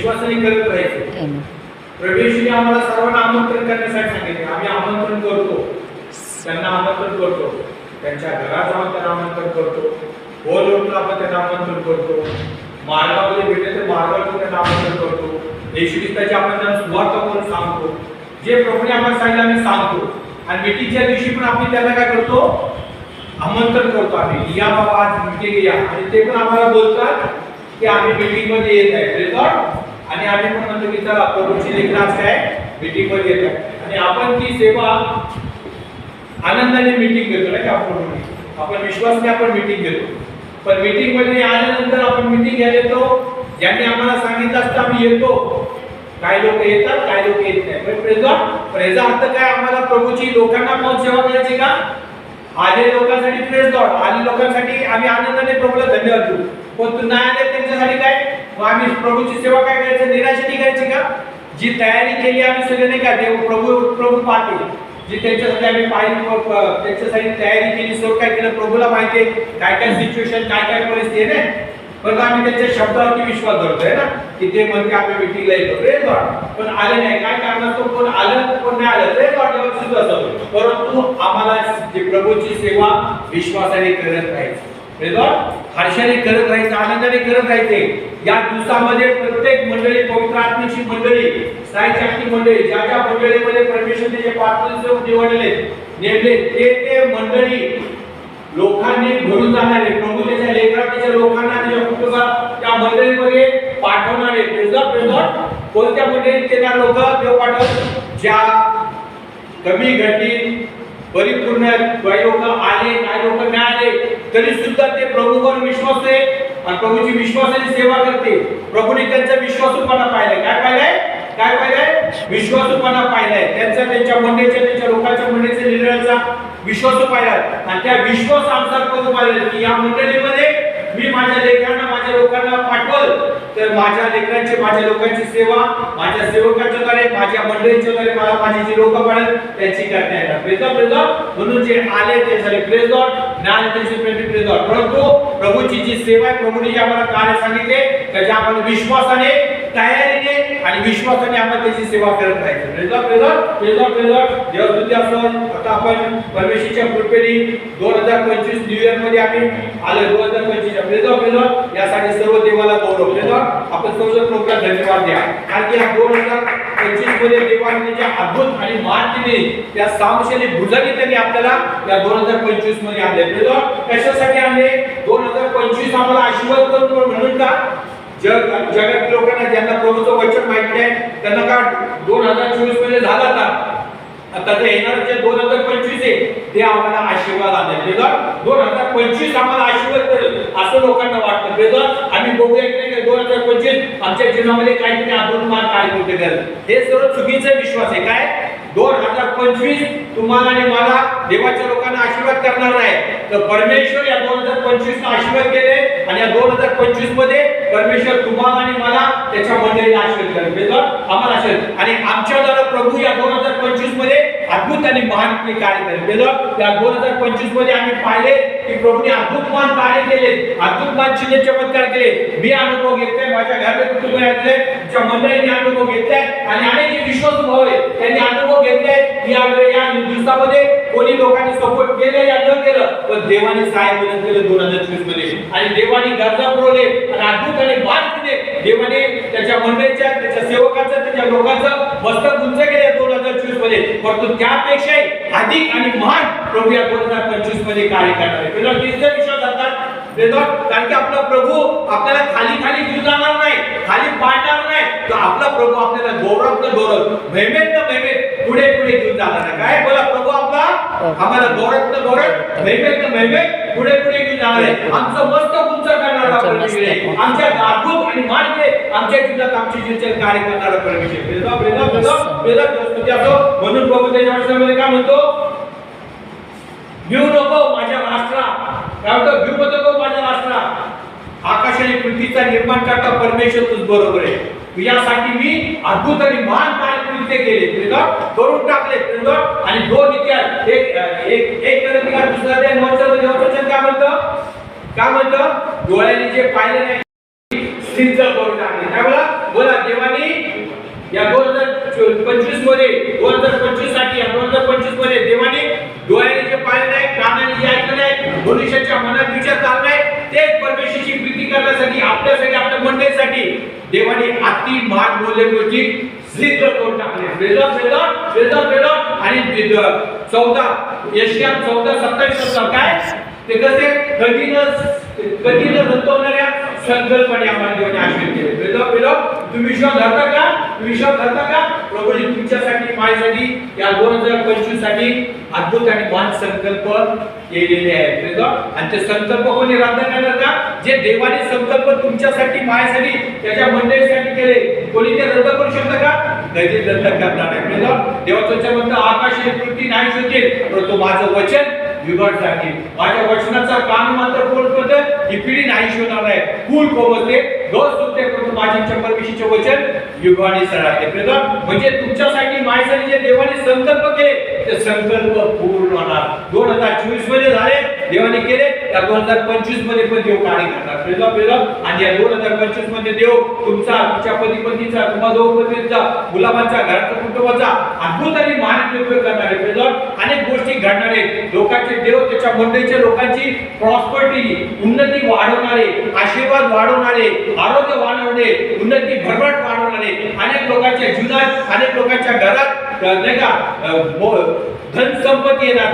विश्वासाने करत राहायचं. प्रभूने आम्हाला सर्वांना आमंत्रण करण्यासाठी सांगितले. आम्ही आमंत्रण करतो, त्यांना आमंत्रण करतो, त्यांच्या घरात जाऊन त्यांना आमंत्रण करतो, बोलवतो आपण त्यांना आमंत्रण करतो, मार्गामध्ये भेटले तर मार्गावर त्यांना आमंत्रण करतो, येशू ख्रिस्ताची आपण त्यांना सुवार्ता करून सांगतो. जे प्रभूने आम्हाला सांगितलं आम्ही सांगतो. आणि मीटिंगच्या दिवशी पण आपण त्यांना काय करतो, आमंत्रण करतो. आम्ही या बाबा आज मीटिंग या, आणि ते पण आम्हाला बोलतात की आम्ही मीटिंग मध्ये येत आहे. Praise God. आणि आम्ही पण म्हणतो की चला प्रभूची लेकरं आज काय मीटिंग मध्ये येत आहे. आणि आपण ती सेवा आनंदाने मीटिंग घेतो नाही का. आपण विश्वासाने आपण मीटिंग घेतो. पण मीटिंग मध्ये आल्यानंतर आपण मीटिंग घ्यायला येतो, ज्यांनी आम्हाला सांगितलं असतं आम्ही येतो. काही लोक येतात, काही लोक येत नाही. पण याचा अर्थ काय, आम्हाला प्रभूची लोकांना पाहून सेवा करायची का? आले लोकांसाठी प्रेज गॉड, आले लोकांसाठी आम्ही आनंदाने प्रभूला धन्यवाद देऊ. पण तू नाही आले त्यांच्यासाठी काय, मग आम्ही प्रभूची सेवा काय करायची, निराशेने करायची का? जी तयारी केली आम्ही सगळे नाही का, देव प्रभू पाहते. जी त्यांच्यासाठी आम्ही पाहिली, त्यांच्यासाठी तयारी केली, सर्व काय केलं प्रभूला माहिती आहे. काय काय सिच्युएशन, काय काय परिस्थिती आहे ना. पण आम्ही त्यांच्या शब्दावरती विश्वास धरतोय ना, की ते म्हणते आम्ही मीटिंगला येतो. Praise God. पण आले नाही, काय कारण असतो, कोण आलं कोण नाही आलं, प्रेज गॉड व्यवस्थित असतो. परंतु आम्हाला जी प्रभूची सेवा विश्वासाने करत राहायची. Praise God. हर्षाने करत राहायचं, आनंदाने करत राहायचे. या दिवसामध्ये प्रत्येक मंडळी, पवित्र आत्म्याची मंडळी, साईची मंडळी, ज्या ज्या मंडळीमध्ये परमेश्वरने जे पात्र निवडले नेमले, ते मंडळी लोकांनी भरून जाणारे, प्रभू त्याच्या लेकराच्या लोकांना त्याच्या कुटुंबात त्या मंडळीमध्ये पाठवणारे. कोणत्या मंडळीत ते लोक देव पाठवत, ज्या कमी घटी परिपूर्ण काही लोक आले, काही लोक नाही आले, तरी सुद्धा ते प्रभूवर विश्वास आहे आणि प्रभूची विश्वासाने सेवा करते. प्रभूने त्यांचा विश्वासूपणा पाहिलाय. काय पाहिलाय? काय पाहिलाय? विश्वासूपणा पाहिलाय. त्यांच्या मंडळीच्या, त्यांच्या लोकांच्या मंडळीच्या लिडरचा विश्वास पाहिला. आणि त्या विश्वासानुसार प्रभू पाहिलं की या मंडळीमध्ये मी माझ्या लेकरांना, माझ्या लोकांना पाठवल, तर माझ्या लेकरांची, माझ्या लोकांची सेवा माझ्या सेवकांच्या द्वारे, माझ्या मंडळीच्या द्वारे मला माझी जी लोक पाहिलं त्यांची करता येतात. Praise God. म्हणून जे आले ते झाले प्रेज गॉड, नाही त्यांची प्रेज गॉड. परंतु प्रभूची जी सेवा आहे, प्रभूने जे आम्हाला कार्य सांगितले, त्याच्या आपण विश्वासाने, तयारीने आणि विश्वासाने आपण त्याची सेवा करत राहायचं. Praise God, praise God, praise God, praise God. देवस्तुती असो. आता आपण परमेश्वराच्या कृपेने 2025 न्यू इयर मध्ये आम्ही आलो. 2025 प्रेज गॉड, प्रेज गॉड. यासाठी सर्व देवाला गौरव. Praise God. आपण सर्व लोकांना धन्यवाद द्या, कारण की 2025 मध्ये देवाने जे अद्भुत आणि महान केले, त्या सामशाली भुजाने त्यांनी आपल्याला या 2025 मध्ये आणले. Praise God. कशासाठी आणले? 2025 आम्हाला आशीर्वाद करून म्हणून का, जगातील लोकांना ज्यांना प्रभूचं वचन माहिती आहे त्यांना का 2024 मध्ये झाला का, आता ते येणार जे 2025 आहे ते आम्हाला आशीर्वाद आणले. 2025 आम्हाला आशीर्वाद करेल असं लोकांना वाटतं. प्रेझॉन आम्ही बघूया की 2025 आमच्या जीवनामध्ये काहीतरी अद्भुतमान काय होते करेल. हे सर्व चुकीचा विश्वास आहे. काय 2025 तुम्हाला आणि मला देवाच्या लोकांना आशीर्वाद करणार नाही, तर परमेश्वर या 2025 ला आशीर्वाद केले आणि या 2025 मध्ये परमेश्वर तुम्हाला आणि मला त्याच्या मंडळीला आशीर्वाद करेल. प्रेझॉन आम्हाला आशीर्वाद आणि आमच्या द्वारा प्रभू या 2025 मध्ये अद्भुत आणि महान कार्य करेल. प्रेझॉन या 2025 मध्ये आम्ही पाहिले की प्रभूने अद्भुतमान कार्य केले, अद्भुतमान चिन्ह चमत्कार केले. मी अनुभव घेतलाय, माझ्या घरातले कुटुंबातले ज्या मंडळींनी अनुभव घेतलाय आणि अनेक विश्वास भाव आहे त्यांनी अनुभव घेतलाय. या दिवसामध्ये कोणी लोकांनी सपोर्ट केले या न केलं, पण देवाने सहाय्य केलं 2024 मध्ये आणि देवाने गरजा पुरवले आणि अद्भुत आणि महान केले. देवाने त्याच्या मंडळीच्या, त्याच्या सेवकाचं, त्याच्या लोकांचं मस्तक उंच केले 2024 मध्ये. परंतु त्यापेक्षा अधिक आणि महान प्रभू या 2025 मध्ये कार्य करणार आहे. पहिला किती विश्वास धरतात कारण की आपला प्रभू आपल्याला खाली खाली घेऊन जाणार नाही, खाली पाडणार नाही, तर आपला प्रभू आपल्याला गौरव न गौरव, महिमेत न महिमेत पुढे पुढे घेऊन जाणार आहे. काय बोला प्रभू आपला आम्हाला गौरव न गौरव, महिमेत न महिमेत पुढे पुढे घेऊन जाणार आहे. आमचं मस्तक उंच करणारा परमेश्वर, आमच्या अद्भुत आणि मान्य आमच्या जीवनात आमची जीवन कार्य करणारा परमेश्वर. म्हणून प्रभू त्याच्या वचनामध्ये काय म्हणतो, भिऊ नको माझ्या राष्ट्रा, काय म्हणतो, भिऊ नको माझ्या राष्ट्रा, आकाश आणि पृथ्वीचा निर्माण करता परमेश्वर तुझ बरोबर आहे. यासाठी मी अद्भुत आणि महान कार्य कृत्य केले, करून टाकले. आणि दोन इतिहास, एक करंतियास दुसरा अध्याय 9 वचन काय म्हणतं, डोळ्याने जे पाहिले नाही सिद्ध करून टाकले. काय बोला, बोला देवाने या 2025 मध्ये 2025 साठी या 2025 मध्ये देवाने डोळ्याने जे पाहिलं नाही, कानाने जे ऐकलं नाही, मनुष्याच्या मनात विचार चालला नाही, तेच परमेश्वराची प्रीती करण्यासाठी आपल्यासाठी आपल्या मंडळीसाठी देवाने अति महान बोलले गोष्टी सिद्ध करून टाकले. आणि 14 यशाया 14:27 काय ते कसे कधी न रंतवणाऱ्या संकल्पने आम्हाला देवाने आशीर्वाद दिले. तुम्ही विश्वास धरता का? विश्वास धरता का? प्रभूजी तुमच्यासाठी माझ्यासाठी या 2025 साठी अद्भुत आणि महान संकल्प केलेले आहेत. आणि ते संकल्प कोणी रद्द करणार का? जे देवाने संकल्प तुमच्यासाठी माझ्यासाठी त्याच्या मंडळीसाठी केले, कोणी ते रद्द करू शकतं का? कधीच रद्द करणार नाही. देवाचं वचन म्हणतं आकाश आणि पृथ्वी नाही शोधेल, परंतु माझं वचन युगात राहील. माझ्या वचनाचा कान मात्र कोण करतं? ही पिढी नाही शोधणार आहे. फूल कोवते गवत सुटते, परंतु माझ्या परमेश्वराचे वचन युगाने राहते. म्हणजे तुमच्यासाठी माझ्यासाठी जे देवाने संकल्प केले ते संकल्प पूर्ण होणार. 2024 मध्ये झाले देवाने केले, त्या 2025 मध्ये पण देव कार्य करणार. आणि या 2025 मध्ये देव तुमच्या पती पत्नीचा, तुम्हा दोघ पत्नीचा, मुलाबांचा, घराचा, कुटुंबाचा अद्भुत आणि महान उपयोग करणार आहे. अनेक गोष्टी घडणार आहेत. लोकांचे देव त्याच्या मंडळीच्या लोकांची प्रॉस्पर्टी उन्नती वाढवणारे, आशीर्वाद वाढवणारे, आरोग्य वाढवणे, उन्नती भरभराट वाढवणारे, अनेक लोकांच्या जीवनात, अनेक लोकांच्या घरात नाही का धन संपत्ती येणार.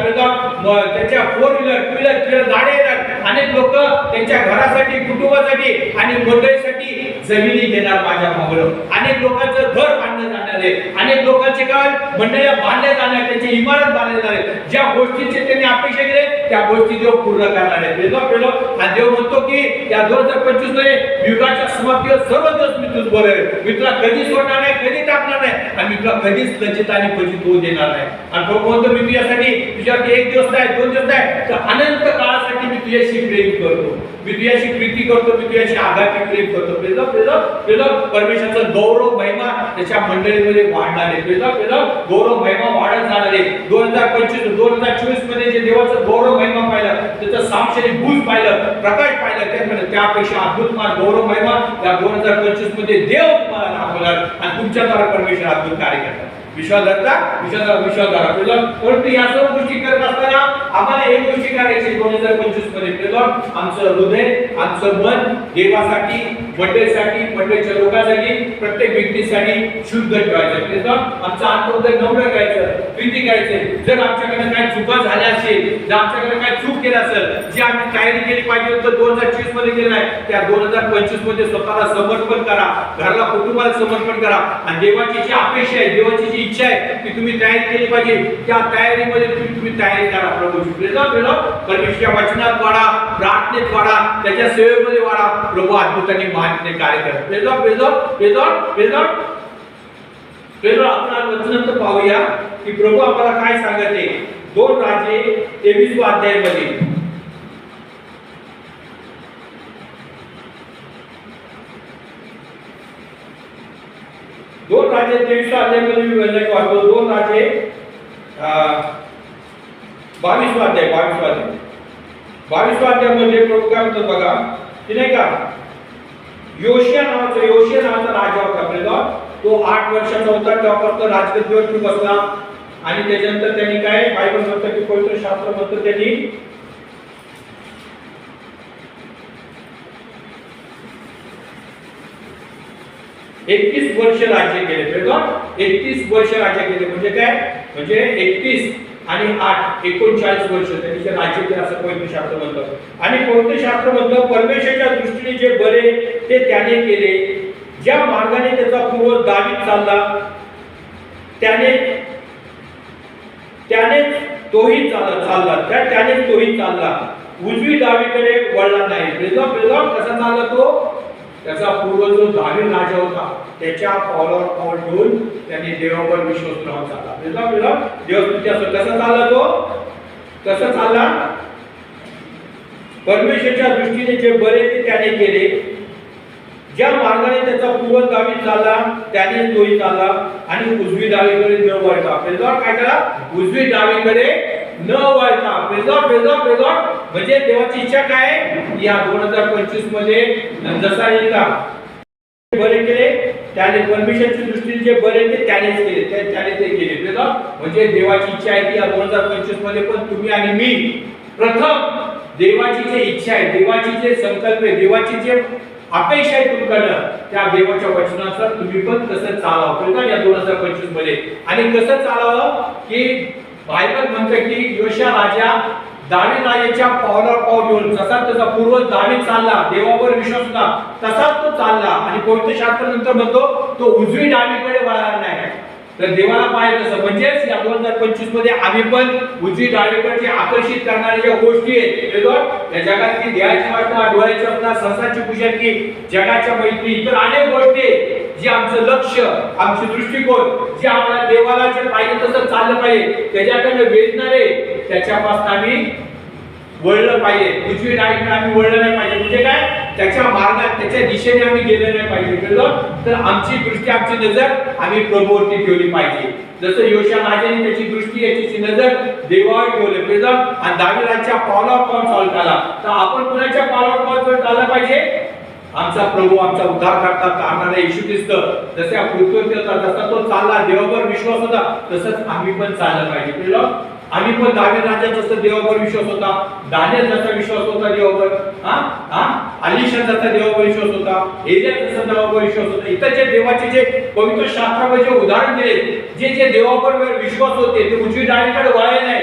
त्यांच्या 4 व्हीलर 2 व्हीलर गाड्या येणार. अनेक लोक त्यांच्या घरासाठी, कुटुंबासाठी आणि मंडळीसाठी जमिनी घेणार माझ्या मागं. अनेक लोकांचं घर बांधलं जाणार आहे. अनेक लोकांचे काय मंडळ्या बांधल्या जाणार, त्यांची इमारत बांधल्या जाणार. ज्या गोष्टींची त्यांनी अपेक्षा केली त्या गोष्टी देव पूर्ण करणार आहे. आणि देव म्हणतो की या 2025 मध्ये युगाच्या समाप्तीवर सर्व दिवस मी तुझ बरोबर, मी तुला कधीच सोडणार नाही, कधी टाकणार नाही, आणि मी तुला कधीच लज्जित आणि फजित होऊ देणार नाही. आणि प्रभू म्हणतो मी तुझ्यासाठी तुझ्यासाठी 1 दिवस नाही, 2 दिवस नाही, तर अनंत काळासाठी मी तुझ्याशी प्रेम करतो, मी तुझ्याशी प्रीती करतो, मी तुझ्याशी आघाती प्रेम करतो. परमेश्वराचा गौरव महिमा त्याच्या मंडळीमध्ये वाढणार आहे. गौरव महिमा वाढत जाणार आहे. 2024 मध्ये जे देवाचं गौरव महिमा पाहिलं, त्याचं साक्षरी भूज पाहिलं, प्रकाश पाहिलं, त्यापेक्षा अद्भुत मान गौरव महिमा या 2025 मध्ये देव तुम्हाला दाखवणार आणि तुमच्या द्वारा परमेश्वर अद्भुत कार्य करणार. विश्वास धरता, विश्वास धरा. परंतु या सर्व गोष्टी करत असताना आम्हाला एक गोष्टी करायची 2025 मध्ये. आमचं हृदय, आमचं मन देवासाठी, मंडळीसाठी, मंडळीच्या लोकांसाठी, प्रत्येक व्यक्तीसाठी शुद्ध ठेवायचं. आमचं अंतर्हृदय नम्र करायचं, प्रीती करायचं. जर आमच्याकडे काही चुका झाल्या असेल, जर आमच्याकडे काही चूक केली असेल, जी आम्ही तयारी केली पाहिजे होतं 2024 मध्ये केली नाही, त्या 2025 मध्ये स्वतःला समर्पण करा, घराला, कुटुंबाला समर्पण करा. आणि देवाची जी अपेक्षा आहे, देवाची जी इच्छा आहे की तुम्ही तयारी केली पाहिजे, त्या तयारीमध्ये तुम्ही तयारी करा. प्रभूची परमेश्वराच्या वचनात वाढा, प्रार्थनेत वाढा, त्याच्या सेवेमध्ये वाढा. प्रभू अद्भुत आणि महान कार्य करतात. आपण वचनात पाहूया की प्रभू आम्हाला काय सांगते. 2 राजे 23 अध्यायामध्ये 2 राजे 23 अध्यायामध्ये मी वाचतो. 2 राजे 22 अध्यायामध्ये प्रभू काय म्हणतात बघा की नाही का, योशिया नावाचा राजा होता. तो 8 वर्षाचा होता तेव्हापासून राजगद्दीवर बसला. आणि त्याच्यानंतर त्यांनी काय बायबल म्हणतं की पवित्र शास्त्र म्हणतं त्यांनी 31 वर्ष राज्य केले. 31 वर्ष राज्य केले म्हणजे काय, म्हणजे 31 आणि 8 39 वर्ष त्यांनी राज्य केले असं पवित्र शास्त्र म्हणतं. आणि पवित्र शास्त्र म्हणतं परमेश्वराच्या दृष्टीने जे बरे ते त्याने केले, ज्या मार्गाने त्याचा पूर्वज दावीद चालला त्यानेच तोही चालला, उजवी डावीकडे वळला नाही. कसा चालला तो, त्याचा पूर्वज जो दावीद राजा होता त्याच्या पावलावर पाऊल ठेवून त्यांनी देवावर विश्वास ठेवून चालला. देवस्तुती असं कसा चालला, परमेश्वराच्या दृष्टीने जे बरे ते त्याने केले, ज्या मार्गाने त्याचा पूर्वज दावीद चालला त्याने तोही चालला, आणि उजवी डावीकडे न वळता. काय करा, उजवी डावीकडे न वळता. म्हणजे देवाची इच्छा काय या 2025 मध्ये जसा येईल बरे केले त्याने परमेश्वरच्या दृष्टीने जे बरे ते त्यानेच केले, त्याने ते केले. म्हणजे देवाची इच्छा आहे की 2025 मध्ये पण तुम्ही आणि मी प्रथम देवाची जे इच्छा आहे, देवाची जे संकल्प आहे, देवाची जे अपेक्षा आहे तुमच्याकडं, त्या देवाच्या वचनानुसार तुम्ही पण कसं चालावं का या 2025 मध्ये. आणि कसं चालावं की बायबल म्हणतं की योशिया राजा दावीद राजाच्या पावलावर पाऊल ठेवून जसा त्याचा पूर्वज दावीद चालला, देवावर विश्वास होता, तसाच तो चालला. आणि पवित्र शास्त्र नंतर म्हणतो तो उजवी डावीकडे वळला नाही. तर देवाला पाहिजे तसं म्हणजेच या 2025 मध्ये आम्ही पण उजवी डावीकडे आकर्षित करणाऱ्या ज्या गोष्टी आहेत, या जगातली देहाची वाटणा, डोळ्याची वाटणा, संसाराची पुजारी, जगाच्या मैत्री, इतर अनेक गोष्टी जी आमचं लक्ष, आमचे दृष्टिकोन, जे आम्हाला देवाला जे पाहिजे तसं चाललं पाहिजे, त्याच्याकडे वेचणारे त्याच्यापासून आम्ही वळलं पाहिजे. उजवी डावीकडे आम्ही वळलं नाही पाहिजे. म्हणजे काय, त्याच्या मार्गात त्याच्या दिशेने आम्ही गेलं नाही पाहिजे. तर आमची दृष्टी, आमची नजर आम्ही प्रभूवरती ठेवली पाहिजे. जसं योशिया राजाने त्याची दृष्टी, याची नजर देवावर ठेवली. आणि दावीदाच्या पावलावर पाऊल चालला. तर आपण कुणाच्या पावलावर पाऊल चाललं पाहिजे? आमचा प्रभू, आमचा उद्धार करता करणारा येशू ख्रिस्त जसा पृथ्वीवर जसा तो चालला, देवावर विश्वास होता, तसंच आम्ही पण चाललं पाहिजे. आम्ही पण दावीद राजा जसं देवावर विश्वास होता, दानियल जसा विश्वास होता देवावर, अलिशा जसा देवावर विश्वास होता, एलिया जसा देवावर विश्वास होता, इतर जे देवाचे जे पवित्र शास्त्रामध्ये जे उदाहरण दिले, जे जे देवावर विश्वास होते, ते उजवी डावीकडे वळले नाही,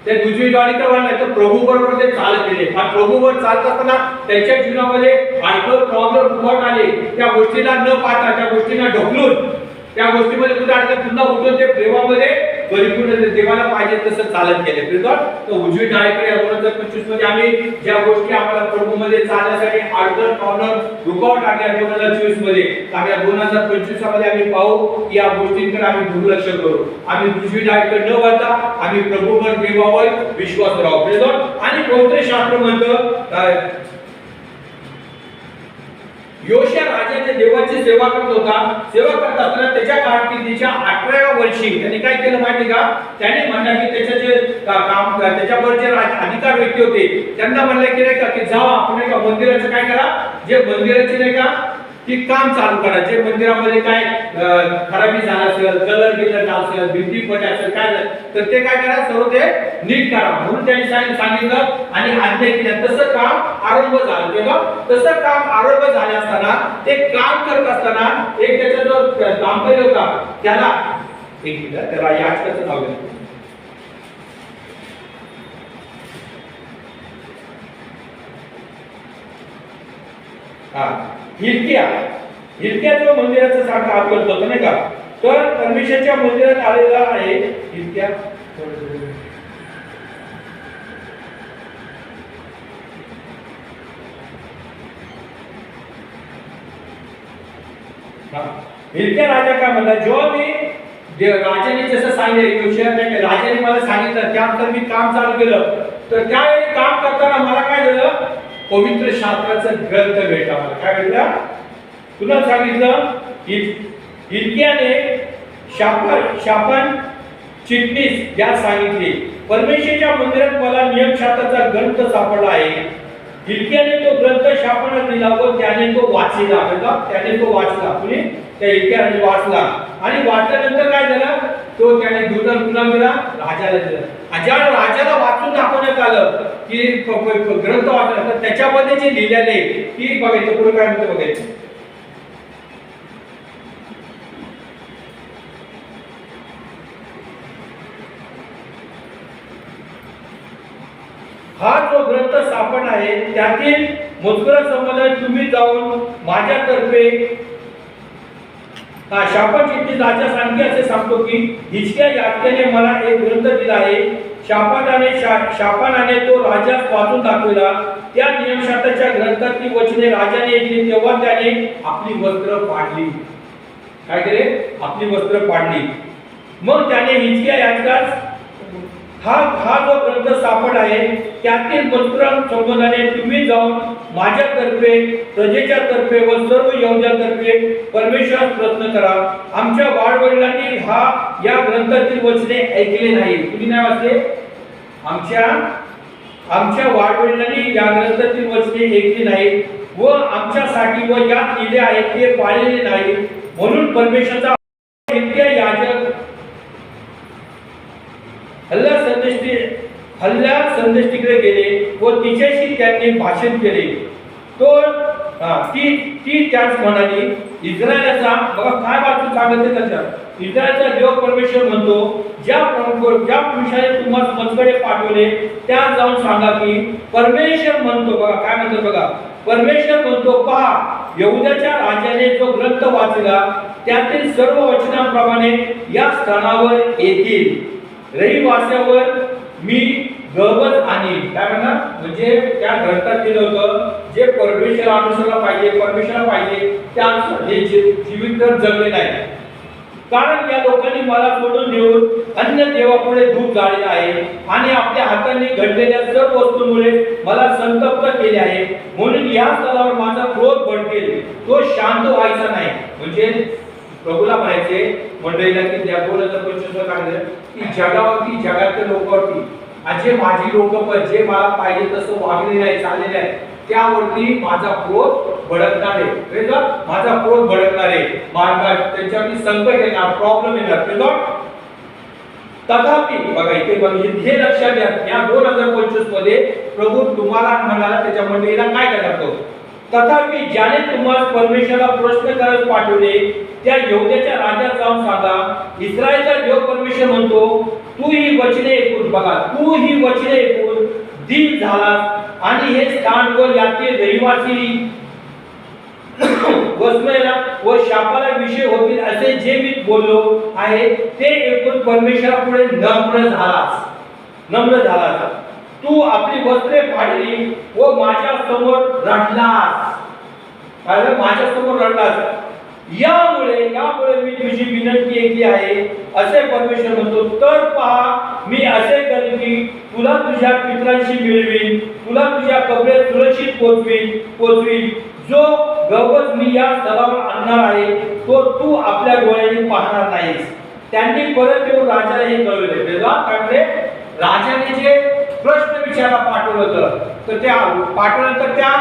ते उजवी डावीकडे वळले नाही, तर प्रभू बरोबर ते चालत गेले. आणि प्रभूवर चालत असताना त्यांच्या जीवनामध्ये अडचण, प्रॉब्लेम उभट आले, त्या गोष्टीला न पाहता, त्या गोष्टींना ढकलून, त्या गोष्टीमध्ये कुठे अडचण पुन्हा उठून ते प्रेमामध्ये परिपूर्ण देवाला पाहिजे तसं चालत गेले. तर उजवी डावीकडे 2025 मध्ये आम्ही ज्या गोष्टी आम्हाला प्रभूमध्ये चालण्यासाठी अडचण, प्रॉब्लेम, रुकावट आल्या 2024 मध्ये, आम्ही 2025 मध्ये आम्ही पाहू की या गोष्टींकडे आम्ही दुर्लक्ष करू. आम्ही उजवी डावीकडे न वळता आम्ही प्रभूवर, देवावर विश्वास राहू. आणि पवित्र शास्त्र म्हणतं योशिया राजाच्या देवाची सेवा करत होता. सेवा करत असताना त्याच्या कारकिर्दीच्या 18व्या वर्षी त्याने काय केलं माहिती का? त्याने म्हणलं की त्याचे जे काम, त्याच्यावर जे अधिकार व्यक्ती होते त्यांना म्हणलं की नाही का की जावा आपण एका मंदिराचं काय करा, जे मंदिराचे नाही का की काम चालू करा, जे मंदिरामध्ये काय खराबी झाला असेल, कलर गेला असेल, भिंती पडल्या असेल, काय तर ते काय करा, सर्व ते नीट करा म्हणून त्यांनी सांगितलं आणि आज्ञा केली. तसं काम आरंभ झालं. तेव्हा तसं काम आरंभ झाले असताना, ते काम करत असताना एक त्याचा जो दाम्पत्य होता त्याला, एक मिनिट, त्याला याचकाचं नाव घ्या. हिलकिया जो मंदिराचं काम करत होता नाही का, तर परमेश्वराच्या मंदिरात आलेला आहे हिलकिया. हिलकिया राजा काय म्हणला, जेव्हा मी राजाने जसं सांगितलं, राजाने मला सांगितलं त्यानंतर मी काम चालू केलं, तर त्यावेळी काम करताना मला काय झालं, पवित्र शास्त्राचा ग्रंथ भेटला मला. काय भेटला? तुला सांगितलं हिलकियाने शाफान चिटणीस या सांगितले, परमेश्वराच्या मंदिरात मला नियमशास्त्राचा ग्रंथ सापडला आहे. हिलकियाने तो ग्रंथ शाफानाला दिला व त्याने तो वाचला. त्याने तो वाचला, कुणी? त्या हिलकियाने वाचला. आणि वाचल्यानंतर काय झालं, तो त्याने दूताला पुन्हा दिला, राजाला दिला. ज्या राजाला वाचून दाखवण्यात आलं की ग्रंथ वाचला, तर त्याच्यामध्ये जे लिहिलेले की बघायचं पुढे काय म्हणतं बघायचं. हा जो ग्रंथ सापडला आहे त्यातील मजकुरासंबंधात तुम्ही जाऊन माझ्यातर्फे शाफान चिटणीस राजा सांगते असे सांगतो की हिजकिया याजकाने मला एक ग्रंथ दिला आहे. शाफानाने तो राजास वाचून दाखविला. त्या नियमशास्त्राच्या ग्रंथातली वचने राजाने ऐकली तेव्हा त्याने आपली वस्त्र पाडली. काय केले? आपली वस्त्र पाडली. मग त्याने हिजकिया याजकास हा जो ग्रंथ सापड आहे त्यातील मजकुरासंबंधाने तुम्ही जाऊन माझ्यातर्फे, प्रजेच्या तर्फे व सर्व यहूद्यांतर्फे परमेश्वरास प्रयत्न करा. आमच्या वाडवडिलांनी या ग्रंथातील वचने ऐकले नाही. तुम्ही नाही वाचले? आमच्या वाडवडिलांनी या ग्रंथातील वचने ऐकली नाही व आमच्यासाठी व यात लिहिले आहे ते पाळलेले नाही. म्हणून परमेश्वराचा इतके याजक हल्ला संदेष्टीकडे गेले व तिच्याशी त्यांनी भाषण केले. तो ती त्याच म्हणाली, इस्रायलाचा बघा काय बाजू सांगते त्याच्यात. इस्रायलचा देव परमेश्वर म्हणतो, ज्या पुरुषाने तुम्हाला मजकडे पाठवले त्या जाऊन सांगा की परमेश्वर म्हणतो. बघा काय म्हणतो बघा, परमेश्वर म्हणतो, पहा यहूदाच्या राजाने जो ग्रंथ वाचला त्यातील सर्व वचनांप्रमाणे या स्थानावर येतील रहिवाशावर मी गवत आणि काय म्हणा म्हणजे त्या ग्रंथात दिलं होतं जे परमेश्वर अनुसरला पाहिजे, परमेश्वराला पाहिजे त्या हे जीवित जगले नाही. कारण या लोकांनी मला सोडून देऊन अन्य देवापुढे धूप जाळले आहे आणि आपल्या हातांनी घडलेल्या सर्व वस्तूंमुळे मला संतप्त केले आहे. म्हणून या स्थळावर माझा क्रोध भडकेल, तो शांत व्हायचा नाही. म्हणजे प्रभूला म्हणायचे मंडळीला की त्या 2025 सांगितलं की जगावरती जगातल्या लोकांवरती जे माझी लोक जे मला पाहिजे तसं वागले नाही, चालले नाही, त्यावरती माझा क्रोध भडकणार आहे. माझा क्रोध भडकणार आहे, त्यांच्यावरती संकट येणार, प्रॉब्लेम येणार. तथापि बघा इथे हे लक्षात घ्या, या 2025 मध्ये प्रभू तुम्हाला म्हणाला त्याच्या मंडळीला काय करतो. तथापि ज्याने तुम्हाला परमेश्वराला प्रश्न करत पाठवले त्या यहूदाच्या राजाला जाऊन सांगा, इस्रायलचा देव परमेश्वर म्हणतो, तू ही वचने ऐकून बघा, तू ही वचने ऐकून दीन झालास आणि हे स्थान व यातील रहिवासी वसमेला व शापाला विषय होतील असे जे मी बोललो आहे ते ऐकून परमेश्वरापुढे नम्र झालास. तू आपली वस्त्रे फाडली व माझ्या समोर रडलास. माझ्या समोर रडलास. यामुळे मी तुझी विनंती ऐकली आहे असे परमेश्वर म्हणतो. तर पहा मी असे करेन की तुला तुझ्या पितरांशी मिळवीन, तुला तुझ्या कपड्यात सुरक्षित पोचवीन. जो गवत मी या स्थळावर आणणार आहे तो तू आपल्या डोळ्यांनी पाहणार नाहीस. त्यांनी परत येऊन राजाला हे कळवले. त्यामुळे राजाने जे प्रश्न विचारायला पाठवलं होतं तर त्या पाठवल्यानंतर त्या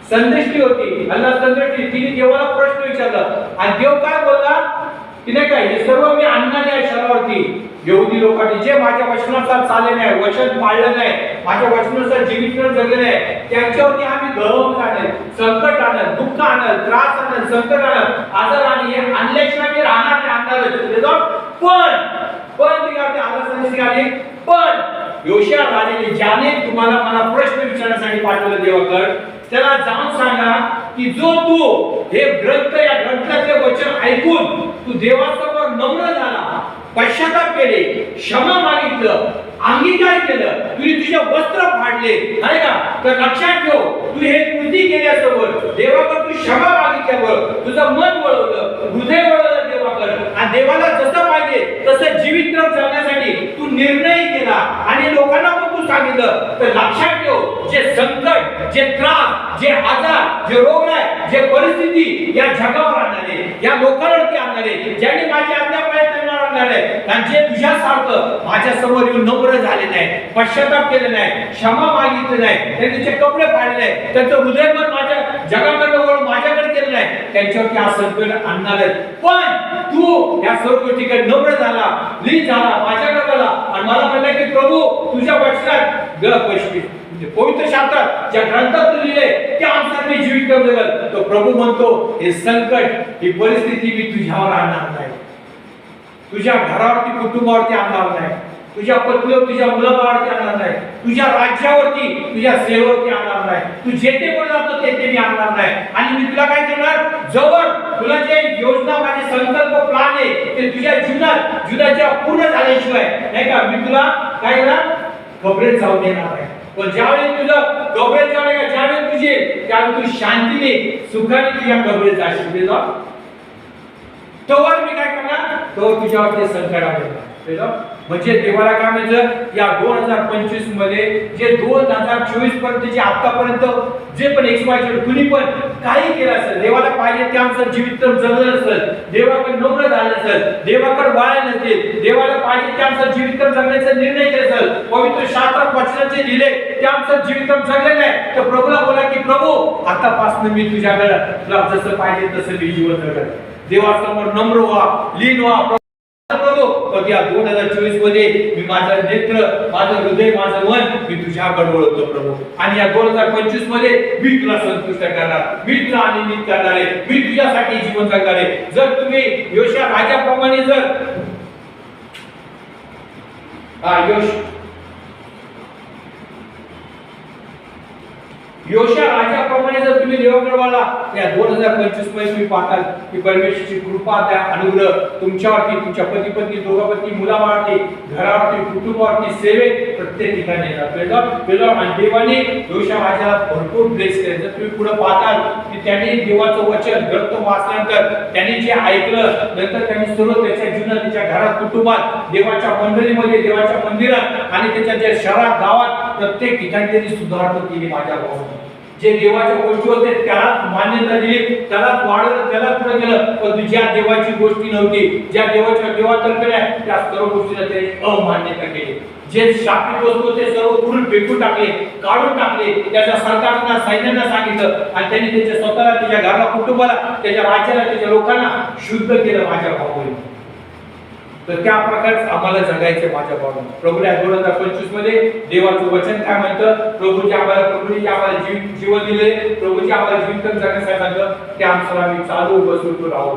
संदेष्टी होती, अल्लाह संदेष्टी, तिने देवाला प्रश्न विचारला आणि देव काय बोलला की नाही काय हे सर्व मी आणणार आहे शहरावरती. यहुदी लोकांनी जे माझ्या वचनानुसार चालले नाही, वचन पाळलं नाही, माझ्या वचनानुसार जीवित जगले नाही, त्यांच्यावरती आम्ही गळवून आणेल, संकट आणेल, दुःख आणेल, त्रास आणेल, संकट आणेल, आजार आणि हे आणल्याशिवाय मी राहणार नाही, आणणारच. पण योशिया राजाने ज्याने तुम्हाला मला प्रश्न विचारण्यासाठी पाठवलं देवाकडे त्याला जाऊन सांगा की जो तू हे ग्रंथ या ग्रंथाचे वचन ऐकून तू देवासमोर नम्र झाला, पश्चाताप केले, क्षमा मागितलं, अंगीकार केलं, तुझे तुझे वस्त्र फाडले आहे का, तर लक्षात ठेव तू हे कृती केल्यासमोर देवाकडे तू क्षमा मागितल्यावर तुझं मन वळवलं, हृदय वळवलं देवाकडे आणि देवाला जसं पाहिजे तसं जीवित जगण्यासाठी तू निर्णय केला आणि लोकांना पण तू सांगितलं, तर लक्षात ठेव जे संकट, जे त्रास, जे आजार, जे रोग आहे, जे परिस्थिती या जगावर आणणारे, या लोकांवरती आणणारे, ज्यांनी माझी आज्ञा पाळत आणणारे आणि जे तुझ्यासारखं माझ्या समोर येऊन नम्र झाले नाही, पश्चाताप केले नाही, क्षमा मागितले नाही, त्यांचे कपडे फाडले नाही, त्यांचं हृदय पण माझ्या जगाकडे वळून माझ्याकडे केलं नाही, त्यांच्यावरती हा संकट आणणार आहे. पण तू या सर्व गोष्टीकडे नम्र झाला, लीन झाला, माझ्याकडे आला आणि मला म्हणलं की प्रभू तुझ्या वचनात पवित्र शास्त्रात ज्या ग्रंथात लिहिले त्या अनुसार मी जीवित जगल. तो प्रभू म्हणतो हे संकट, ही परिस्थिती मी तुझ्यावर आणणार नाही, तुझ्या घरावरती, कुटुंबावरती आणणार नाही, तुझ्या पत्नीवर, तुझ्या मुलावरती आणणार नाही, तुझ्या राज्यावरती, तुझ्या सेवेवरती आणणार नाही, तू जेथे पण जातो तेथे मी आणणार नाही. आणि मी तुला काय करणार, जवळ तुला जे योजना, माझे संकल्प, प्लान आहे ते तुझ्या जीवनाच्या पूर्ण झाल्याशिवाय नाही का मी तुला काय करणार, कबरेत जाऊ देणार नाही. पण ज्यावेळी तुझं कबरेत जाऊ नये, ज्यावेळी तुझे त्यावेळी तू शांतीने, सुखाने तुझ्या कबरेत जाशील. तोवर मी काय करणार, तो तुझ्यावरती संकट आणणार. म्हणजे देवाला काय म्हणायचं, या 2025 मध्ये जे 2024 पर्यंत जे आतापर्यंत जे पण एक्सपायर्ड कुणी पण काही केलं असेल, देवाला पाहिजे त्यानुसार जीवित जगलं नसेल, देवाकडे नम्र झालं नसेल, देवाकडे वळलं नसेल, देवाला पाहिजे त्यानुसार जीवित जगण्याचा निर्णय केला असेल, पवित्र शास्त्रात वचनाचे लिहिले त्यानुसार जीवित जगले नाही, तर प्रभूला बोला की प्रभू आतापासून मी तुझ्याकडे तुला जसं पाहिजे तसं मी जीवन जगत, देवासमोर नम्र व्हा, लीन व्हा. या 2024 मध्ये मी माझं नेत्र, माझं हृदय, माझं मन मी तुझ्याकडे वळवतो प्रभू. आणि या 2025 मध्ये मी तुला संतुष्ट करणार, मी तुला आनंदित करणार आहे, मी तुझ्यासाठी जीवन जगणार आहे. जर तुम्ही योशा राजाप्रमाणे जर योशा राजाप्रमाणे जर तुम्ही देवाकडे वळला, या 2025 मध्ये तुम्ही पाहताल की परमेश्वराची कृपा, त्या अनुग्रह तुमच्यावरती, तुमच्या पती पत्नी, दोघांवरती, मुलावरती, घरावरती, कुटुंबावरती, सेवेत प्रत्येक ठिकाणी येतात. आणि देवाने योशा राजाला भरपूर ब्लेस केले. जर तुम्ही पुढे पाहताल की त्यांनी देवाचं वचन ग्रंथ वाचल्यानंतर त्यांनी जे ऐकलं, नंतर त्यांनी सर्व त्याच्या जीवनात, त्याच्या घरात, कुटुंबात, देवाच्या मंडळीमध्ये, देवाच्या मंदिरात आणि त्याच्या ज्या शहरात, गावात प्रत्येक ठिकाणी त्यांनी सुधारणा केली. माझ्या भावाने जे देवाच्या गोष्टी होते त्याला मान्यता दिली, त्याला वाढवलं, त्याला पुढे केलं. पण ज्या देवाची गोष्टी नव्हती, ज्या देवातर्फे त्या सर्व गोष्टीला त्यांनी अमान्यता केली. जे शापित वस्तू होते सर्व पूर्ण फेकून टाकले, काढून टाकले. त्याच्या सरकारना, सैन्यांना सांगितलं आणि त्यांनी त्याच्या स्वतःला, त्याच्या घराला, कुटुंबाला, त्याच्या राज्याला, त्याच्या लोकांना शुद्ध केलं. माझ्या भावाने तर त्या प्रकारे आम्हाला जगायचे. माझ्या भावाने प्रभूने 2025 मध्ये देवाचं वचन काय म्हणतं, प्रभूजी आम्हाला जीवन दिले, प्रभूजी आम्हाला जीवन जगण्यासाठी सांगितलं, ते आमचं आम्ही चालू बसवतो राहू.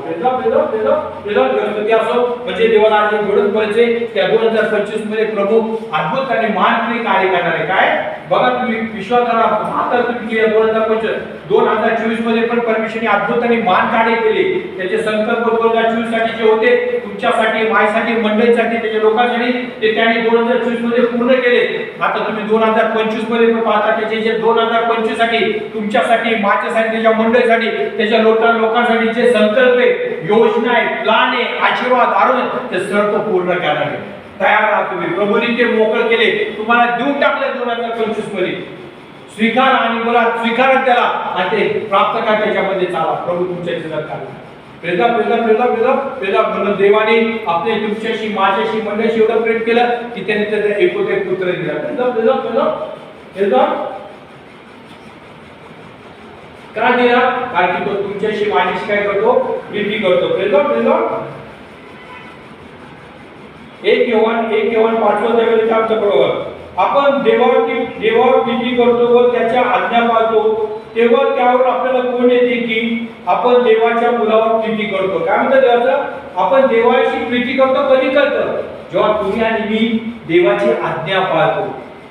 म्हणजे देवाला आज घडून पडायचे. त्या 2025 मध्ये प्रभू अद्भुत आणि महान कार्य करणार आहे. काय बघा, तुम्ही विश्वास करा, आता तुम्ही 2024 मध्ये पण परमेश्वराने अद्भुत आणि महान कार्य केले. त्याचे संकल्प 2024 साठी जे होते, तुमच्यासाठी, माझ्यासाठी, मंडळीसाठी, त्याच्या लोकांसाठी, ते त्यांनी 2024 मध्ये पूर्ण केले. आता तुम्ही 2025 मध्ये पण पाहता त्याचे जे 2025 साठी, तुमच्यासाठी, माझ्यासाठी, त्याच्या मंडळीसाठी, त्याच्या लोकांसाठी जे संकल्प आहे, योजना आहे, प्लान आहे, आशीर्वाद, आरोग्य, ते सर्व पूर्ण करणार आहे. तयार राहा तुम्ही. प्रभूने ते मोकळ केले, तुम्हाला देऊन टाकले 2025 मध्ये. स्वीकार आणि बोला, स्वीकारा त्याला आणि ते प्राप्त करा, त्याच्यामध्ये चाला. प्रभू तुमच्या जीवनात काढला. म्हणून देवाने आपले तुमच्याशी, माझ्याशी, मंडळीशी एवढं प्रेम केलं की त्याने त्याचा एकोटे पुत्र दिला. का दिला? कारण की तो तुमच्याशी, माझ्याशी काय करतो, प्रीती करतो. एक योहान 5 अध्यायामध्ये काय म्हणतं बरोबर, आपण देवावर प्रीती करतो व त्याच्या आज्ञा पाळतो, तेव्हा त्यावर आपल्याला कोण येते की आपण देवाच्या मुलावर प्रीती करतो. काय म्हणतं देवाचं? आपण देवाची प्रीती करतो. कधी करतो? जेव्हा तुम्ही आणि मी देवाची आज्ञा पाळतो,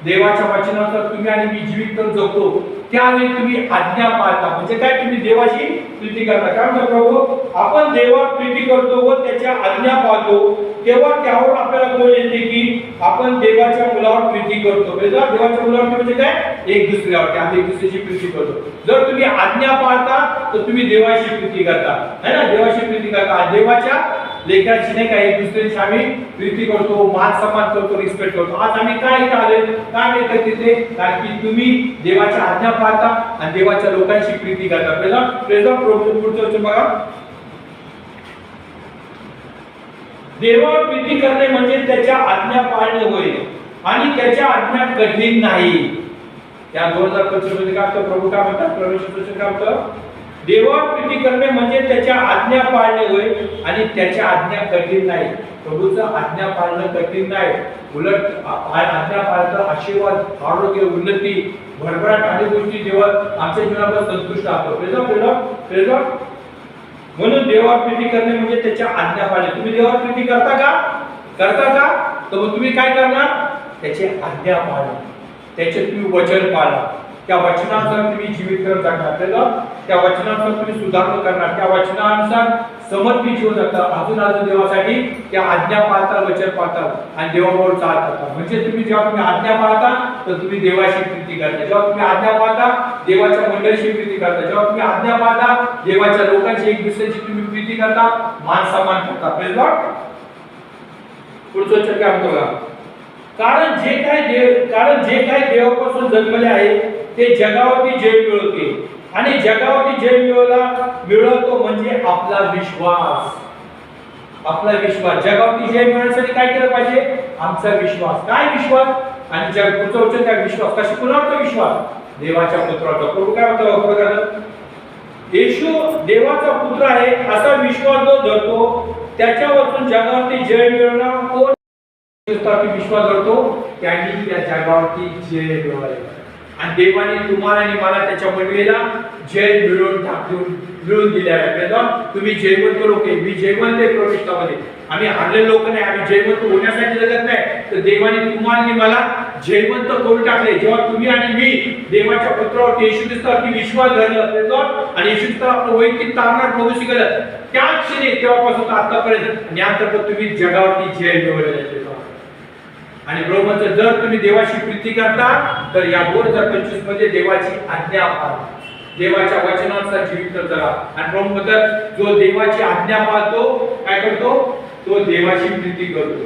देवाच्या वचनानुसार तुम्ही आणि मी जीवित जगतो, त्यावेळी तुम्ही आज्ञा पाळता. म्हणजे काय? तुम्ही देवाची प्रीती करता. काय म्हणतो प्रभू? आपण देवावर प्रीती करतो व त्याच्या आज्ञा पाळतो, तेव्हा त्यावर आपल्याला कोण येते की आपण देवाच्या मुलावर प्रीती करतो. देवाच्या मुलावर म्हणजे काय? एक दुसऱ्यावर आम्ही एक दुसऱ्याची प्रीती करतो. जर तुम्ही आज्ञा पाळता तर तुम्ही देवाची प्रीती करता, है ना? देवाची प्रीती करता. देवाच्या लेकराची नाही का, एक दुसऱ्याची आम्ही प्रीती करतो, मान सन्मान करतो, रिस्पेक्ट करतो. आज आम्ही काय इथं आले, काय मिळतं तिथे? कारण की तुम्ही देवाच्या आज्ञा पाळता आणि देवाच्या लोकांची प्रीती करता. पुढचं बघा, देवावर प्रीती करणे म्हणजे त्याच्या आज्ञा पाळणे होय आणि त्याच्या आज्ञा कठीण नाही. या 2025 मध्ये काय म्हणतो प्रभू? काय म्हणतात? परमेश्वर काय म्हणतं? देवावर प्रीती करणे म्हणजे त्याच्या आज्ञा पाळणे होय आणि त्याच्या आज्ञा कठीण नाही. प्रभूचं आज्ञा पाळणं कठीण नाही, उलट आज्ञा पाळणं आशीर्वाद, आरोग्य, उन्नती, भरभराट आणि गोष्टी देवा आमच्या जीवनावर संतुष्ट असतो. म्हणून देवावर प्रीती करणे म्हणजे त्याच्या आज्ञा पाळणे. तुम्ही देवावर प्रीती करता का? तर मग तुम्ही काय करणार? त्याची आज्ञा पाळा, त्याचे तुम्ही वचन पाळा, त्या वचनानुसार तुम्ही जीवित करत जाणार, त्या वचनानुसार तुम्ही सुधारणा करणार, त्या वचनानुसार समर्पित जीवन जगता. अजून देवासाठी त्या आज्ञा पाळता, वचन पाळता आणि देवाबरोबर चालता. म्हणजे जेव्हा तुम्ही आज्ञा पाळता तर तुम्ही देवाशी प्रीती करता. जेव्हा तुम्ही आज्ञा पाळता देवाच्या मंडळीशी प्रीती करता. जेव्हा तुम्ही आज्ञा पाळता देवाच्या लोकांची, एक दुसऱ्याची तुम्ही प्रीती करता, मान सन्मान करता. Praise Lord. पुढचं काय म्हणतो बघा, कारण जे काय देवापासून जन्मले आहे ते जगावरती जय मिळवते आणि जगावरती जय मिळवतो म्हणजे आपला विश्वास. जगावरती जय मिळवण्यासाठी काय केलं पाहिजे? आमचा विश्वास. काय विश्वास? आणि पुढचं काय विश्वास? कशी कुणाचा विश्वास? देवाच्या पुत्राचा. प्रभू काय म्हणतो? येशू देवाचा पुत्र आहे असा विश्वास जो धरतो त्याच्यावरून जगावरती जय मिळवणार कोण विश्वास धरतो त्यांनी त्या जगावरती जय मिळवायला आणि देवाने तुम्हाला आणि मला त्याच्या मंडळीला जय मिळवून दिले आहे. तुम्ही जयवंत लोक आहे, मी जयवंत आहे प्रविष्टामध्ये. आम्ही हारलेले लोक नाही, आम्ही जयवंत होण्यासाठी जगत नाही, तर देवाने तुम्हाला आणि मला जयवंत करून टाकले. जेव्हा तुम्ही आणि मी देवाच्या पुत्रावरती येशू ख्रिस्तावरती विश्वास धरला आणि येशू ख्रिस्त आपलं वैयक्तिक तारणार प्रभू शिकलं त्याच क्षणी तेव्हापासून आतापर्यंत आणि अंतर्गत तुम्ही जगावरती जय मिळवले. आणि ब्रह्मचं जर तुम्ही देवाची प्रीती करता तर या 2025 मध्ये देवाची आज्ञा पाळा, देवाच्या वचनानुसार जीवित जगा. आणि ब्रह्मतर जो देवाची आज्ञा पाळतो काय करतो, तो देवाची प्रीती करतो,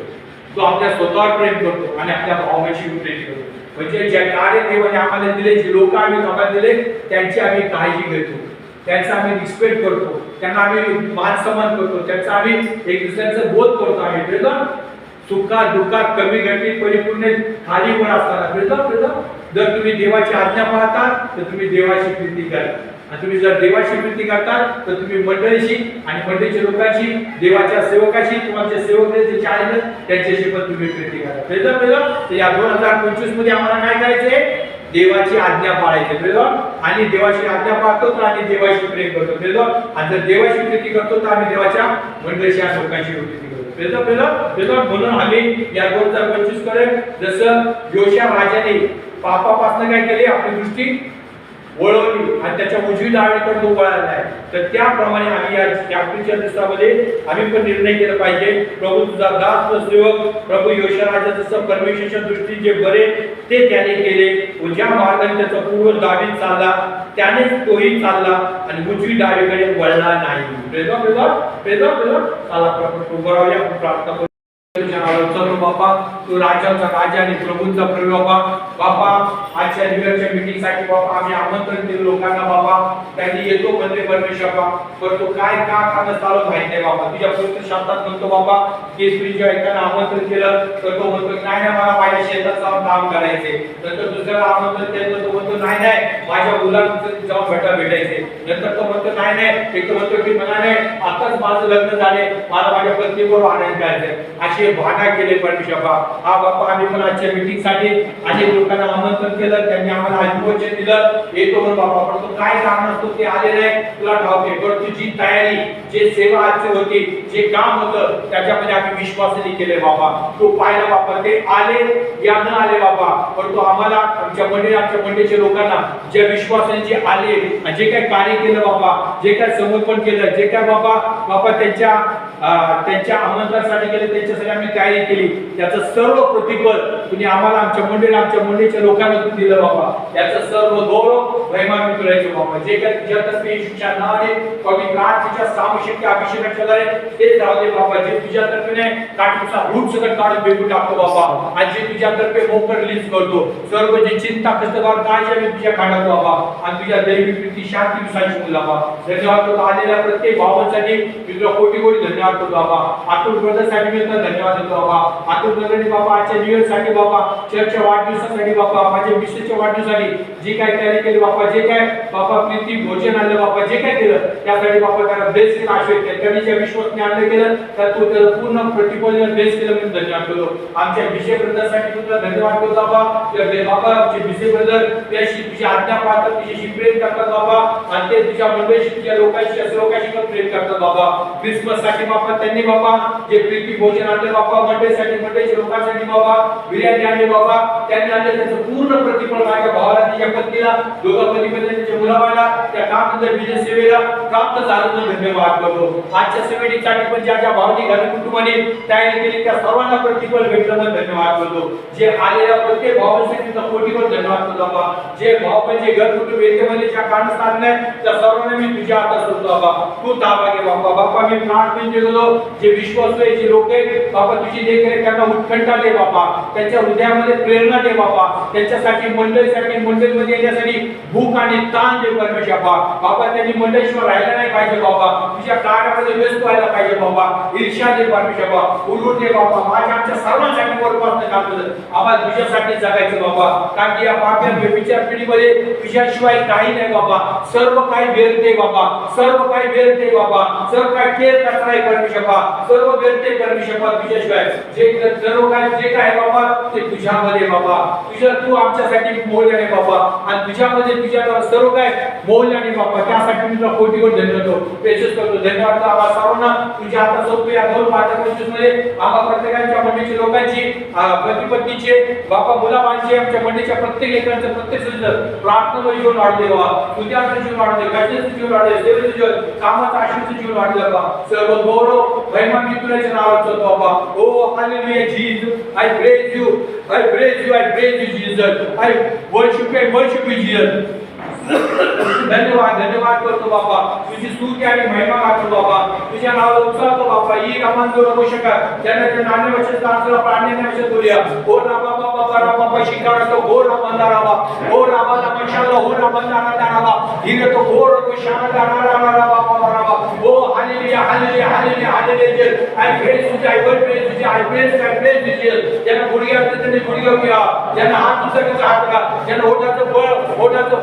तो आपल्या स्वतःवर प्रेम करतो आणि आपल्या भावाची प्रीती करतो. म्हणजे ज्या कार्य देवाने आम्हाला दिले, जे लोक आम्ही आम्हाला दिले त्यांची आम्ही काळजी घेतो, त्यांचा आम्ही रिस्पेक्ट करतो, त्यांना आम्ही मान सन्मान करतो, त्यांचा आम्ही एक दुसऱ्याचा बोध करतो. आम्ही सुखात दुःखात कमी घटी परिपूर्ण खाली वर असताना जर तुम्ही देवाची आज्ञा पाळता तर तुम्ही देवाची प्रीती करा. आणि तुम्ही जर देवाची प्रीती करता तर तुम्ही मंडळीशी आणि मंडळीच्या लोकांशी, देवाच्या सेवकाशी, तुमच्या सेवक जे आहेत त्यांच्याशी पण तुम्ही प्रीती करा. तर या 2025 मध्ये आम्हाला काय करायचंय, देवाची आज्ञा पाळायची. आणि देवाची आज्ञा पाळतो तर आम्ही देवाशी प्रेम करतो. आणि जर देवाची प्रीती करतो तर आम्ही देवाच्या मंडळीशी आणि लोकांशी प्रीती करतो. म्हणून आम्ही या 2025 कडे जसं योशिया राजाने पापापासून काय केले, आपली दृष्टी वळवली आणि त्याच्या उजवी डावीकडे तो वळाला आहे, तर त्याप्रमाणे आम्ही या पुढच्या दिवसामध्ये आम्ही पण निर्णय केला पाहिजे. प्रभू तुझा दास सेवक प्रभू योशिया राजा जसं परमेश्वराच्या दृष्टीने जे बरे ते त्याने केले, ज्या मार्गाने त्याचा पूर्व दावीत चालला त्यानेच तोही चालला आणि उजवी डावीकडे वळला नाही. प्रार्थना करू. बापा तू राजाचा राजा आणि प्रभूंचा प्रभू बापा आजच्या दिवसच्या मीटिंग साठी बापा आम्ही आमंत्रण दिलं लोकांना बापा, त्यांनी येतो म्हणजे परमेश्वर पण तो काय का खाणं चालू माहिती आहे बापा. तुझ्या पवित्र शास्त्रात म्हणतो बापा की तुझ्या एकाला आमंत्रण केलं तर तो म्हणतो नाही मला माझ्या शेतात जाऊन काम करायचे, नंतर दुसऱ्याला आमंत्रण केलं तो म्हणतो नाही माझ्या मुलाला जाऊन भेटायचे, नंतर तो म्हणतो नाही एक तो म्हणतो की मला नाही आताच माझं लग्न झाले, मला माझ्या पत्नीबरोबर आनंद करायचंय. अशी भावना केले परमेश्वर हा बापा. आम्ही पण आजच्या मीटिंग साठी अनेक लोकांना आमंत्रण केलं, त्यांनी आम्हाला आजीवचन दिलं येतो म्हणून बापा, पण तो काय कारण असतो ते आले नाही तुला ठाऊक आहे, पण तुझी तयारी जे सेवा आजची होती जे काम होतं त्याच्यामध्ये आम्ही विश्वासाने केले बाबा. तो पाहिला बापा, ते आले या न आले बाबा, पण तो आम्हाला आमच्या मंडळीच्या लोकांना ज्या विश्वासाने जे आले जे काय कार्य केलं बाबा, जे काय समर्पण केलं, जे काय बाबा त्यांच्या आमंत्रणासाठी केले, त्यांच्यासाठी आम्ही तयारी केली, त्याचं सर्व प्रतिफल तुम्ही आम्हाला आमच्या मंडळीच्या लोकांना दिलं बाबा. याचं सर्व गौरव महिमा मी तुला बाबा. जे काय तुझ्यातर्फे येशूच्या नावाने कमी प्रार्थनेच्या सामूहिक अभिषेकाच्या द्वारे तेच राहू दे बाबा. जे तुझ्यातर्फे नाही काटूचा रूट सगळं काढून बेगून टाकतो बाबा, आणि जे तुझ्यातर्फे मोकर रिलीज करतो सर्व जे चिंता कष्टकार काय मी तुझ्या काढतो बाबा, आणि तुझ्या दैवी प्रीती शांती विसायची मुला बाबा. धन्यवाद करतो आलेल्या प्रत्येक भावांसाठी मी तुला कोटी धन्यवाद करतो बाबा. अतुल ब्रदर साठी मी तुला धन्यवाद देतो बाबा. अतुल ब्रदरनी बाबा आजच्या न्यू इयर साठी बाबा, चर्चच्या वाढदिवसासाठी बाबा, माझ्या मिसेसच्या वाढदिवसासाठी जे काय तयारी केली बाबा, जे काय बाबा प्रीती भोजन आणलं बाबा, जे काय केलं त्यासाठी बाबा त्याला बेस्ट केलं, आशीर्वाद केलं, त्यांनी ज्या विश्वासने आणलं केलं तर तो त्याला पूर्ण प्रतिफल बेस्ट केलं म्हणून धन्यवाद करतो. आमच्या विषय ब्रदर साठी तुला धन्यवाद करतो बाबा. बाबा आमचे विषय ब्रदर त्याशी तुझी आज्ञा पाळतात, तुझ्याशी प्रेम करतात बाबा, आणि ते तुझ्या मंडळीशी तुझ्या लोकांशी पण प्रेम करतात बाबा. क्रिसमस साठी बाबा त्यांनी बाबा जे प्रीती भोजन आणले बाबा, मंडळीसाठी मंडळीच्या लोकांसाठी बाबा बिर्याणी आणली बाबा, त्यांनी आणले त्याचं पूर्ण प्रतिफल माझ्या भावाला, तिच्या पत्नीला, दोघा पती-पत्नीच्या मुलाबाळाला त्या काम बिझनेस सेवेला प्राप्त झालं म्हणून धन्यवाद करतो. आजच्या सेवेसाठी पण ज्या भावानी घर कुटुंबाने तयारी केली त्या सर्वांना प्रतिफल भेटलं म्हणून धन्यवाद करतो. जे आलेल्या प्रत्येक भावांसाठी कोटीवर धन्यवाद करतो बाबा. जे भाव म्हणजे घर कुटुंब येतेमध्ये ज्या कारणास्थान नाही त्या सर्वांना मी तुझ्या हातात सोडतो बाबा. तू ताबा घे बाबा. बाबा मी प्रार्थना होतो, जे विश्वासू आहे, जे लोक आहेत बाबा तुझी देखरेख त्यांना उत्कंठा दे बाबा, त्यांच्या हृदयामध्ये प्रेरणा दे बाबा, त्यांच्यासाठी मंडळीमध्ये येण्यासाठी भूक आणि ताण दे परमेश्वर बाबा. त्यांनी मंडळीशिवाय राहिलं नाही पाहिजे बाबा, तुझ्या कार्यामध्ये व्यस्त व्हायला पाहिजे बाबा. ईर्ष्या दे परमेश्वर उलून दे बाबा, माझ्या आमच्या सर्वांसाठी वरपासून काम करत बाबा, तुझ्यासाठी जगायचं बाबा. कारण की या पाप्या विचार पिढीमध्ये तुझ्याशिवाय काही नाही बाबा, सर्व काही व्यर्थ बाबा, सर्व काही व्यर्थ बाबा, सर्व काही केर कचरा आहे परमेश्वर, सर्व व्यर्थ परमेश्वर तुझ्याशिवाय. सर्व काही जे काय बाबा ते तुझ्यामध्ये बाबा, तू आमच्यासाठी मोल आहे बाबा, आणि तुझ्यामध्ये तुझ्या सर्व काय मोल आणि बाबा, त्यासाठी मी तुला कोटी कोटी धन्यवाद पेशच करतो. धन्यवाद आम्हा सर्वांना तुझ्या हातात सोपे या 2025 मध्ये आम्हा प्रत्येकाच्या मंडळीच्या लोकांची पती पत्नीचे बाबा मुलाबाळांचे आमच्या मंडळीच्या प्रत्येक लेकरांचं प्रत्येक प्रार्थना जीवन वाढले बाबा, तुझ्याचं जीवन वाढले, कशाचं जीवन वाढले, सेवेचं जीवन, कामाचं आशीर्वादाचं जीवन वाढले बाबा. सर्व गौरव महिमा मी तुझ्या नावात करतो बाबा. Oh hallelujah Jesus, I praise you, I praise you, I praise you Jesus, I worship you Jesus. धन्यवाद धन्यवाद करतो बाबा, तुझी स्तुती आणि महिमा गातो बाबा, तुझ्या नावाला उचलतो बाबा. ई रमान जो रमू शकत ज्यांना ते नाणे वचन तांसला प्राण्याने वचन बोलूया. ओ राबा बाबा राबा बा शिकारातो हो राबंदा राबा, ओ राबा ला मशाला हो राबंदा राबा, धीरे तो हो रो शाना राबा राबा राबा. Oh hallelujah hallelujah hallelujah hallelujah. I praise तुझे, आय प्रेज तुझे, आय प्रेज तुझे. ज्यांना गुडघ्या त्यांनी गुडघ्या घ्या, ज्यांना हात दुसऱ्याचा हात घ्या, ज्यांना ओठाचं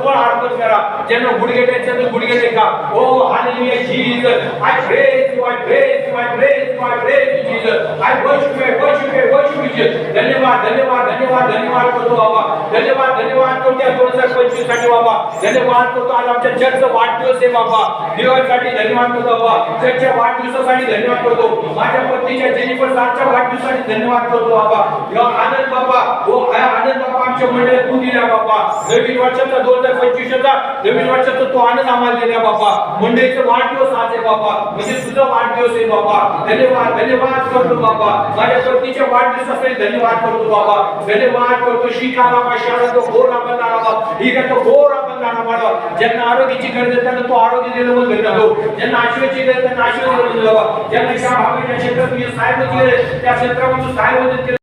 फळ अर्पण करा, ज्यांना गुडघे द्यायचे गुडघे देखा. Oh hallelujah Jesus, I praise you, I praise you, I praise you, I praise you Jesus, I worship you, worship you, worship you Jesus. धन्यवाद धन्यवाद धन्यवाद धन्यवाद करतो बाबा, धन्यवाद धन्यवाद करतो या 2025 साठी बाबा. धन्यवाद करतो आज आमच्या चर्चचा वाढदिवस आहे बाबा, दिवाळीसाठी धन्यवाद करतो बाबा, चर्चच्या वाढदिवसासाठी धन्यवाद करतो, माझ्या पत्नीच्या जेनिफर सारच्या वाढदिवसासाठी धन्यवाद करतो बाबा. या आनंद बाबा, ओ आनंद बाबा आमच्या मंडळात तू दिला बाबा. नवीन वर्षाचा 2025 चा नवीन वर्षाचा तो आनंद आम्हाला दिला बाबा. मंडळीचा वाढदिवस आज आहे बाबा, म्हणजे तुझा वाढदिवस आहे बाबा. धन्यवाद धन्यवाद करतो बाबा, माझ्या पत्नीच्या वाढदिवसासाठी धन्यवाद करतो बाबा. धन्यवाद करतो शिकाला पाशाला तो घोर आपण बाबा, ठीक आहे तो घोर आपण बाबा. ज्यांना आरोग्याची गरज आहे त्यांना तो आरोग्य दिलं मग धन्यवाद. ज्यांना आशीर्वादाची गरज त्यांना आशीर्वाद दिलं बाबा. ज्यांना त्या भागाच्या क्षेत्रात तुझे साहेबाची गरज त्या क्षेत्रामध्ये साहेब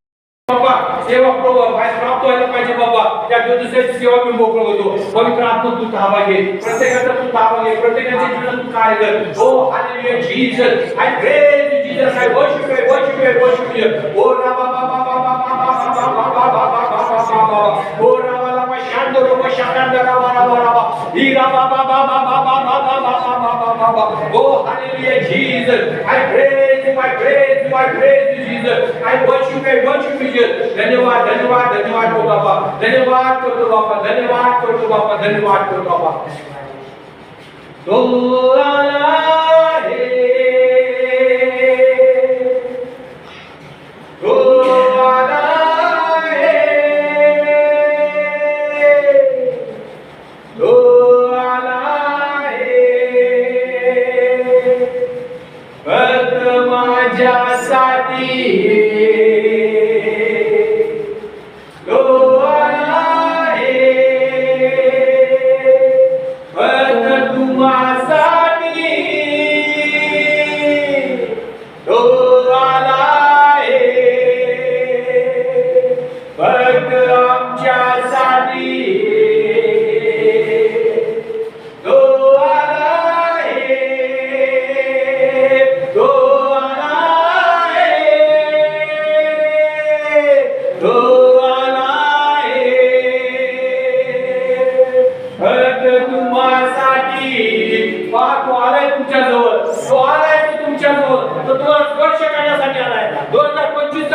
बाबा सेवा प्राप्त व्हायला पाहिजे बाबा. त्या दिवसाची सेवा मी मोकळ होतो. पवित्र आत्मा तू ताबा घे, प्रत्येकाचा तू ताबा घे, प्रत्येकाच्या जीवनात तू कार्य कर. Oh hallelujah Jesus, I praise you Jesus, I worship you, worship you, worship you. Oh राबा बाबा बाबा बाबा बाबा, ओ राबा लाबा शांडो रोबा शांडा राबा राबा राबा, ही राबा बाबा बाबा बाबा बाबा बाबा. Oh hallelujah Jesus, I praise you, I praise you, I praise you Jesus, I worship you, worship you. धन्यवाद धन्यवाद धन्यवाद करतो बाबा, धन्यवाद करतो बाबा, धन्यवाद करतो बाबा, धन्यवाद करतो बाबा. तो आला है, तो आला है, तो आला है, फक्त माझ्यासाठी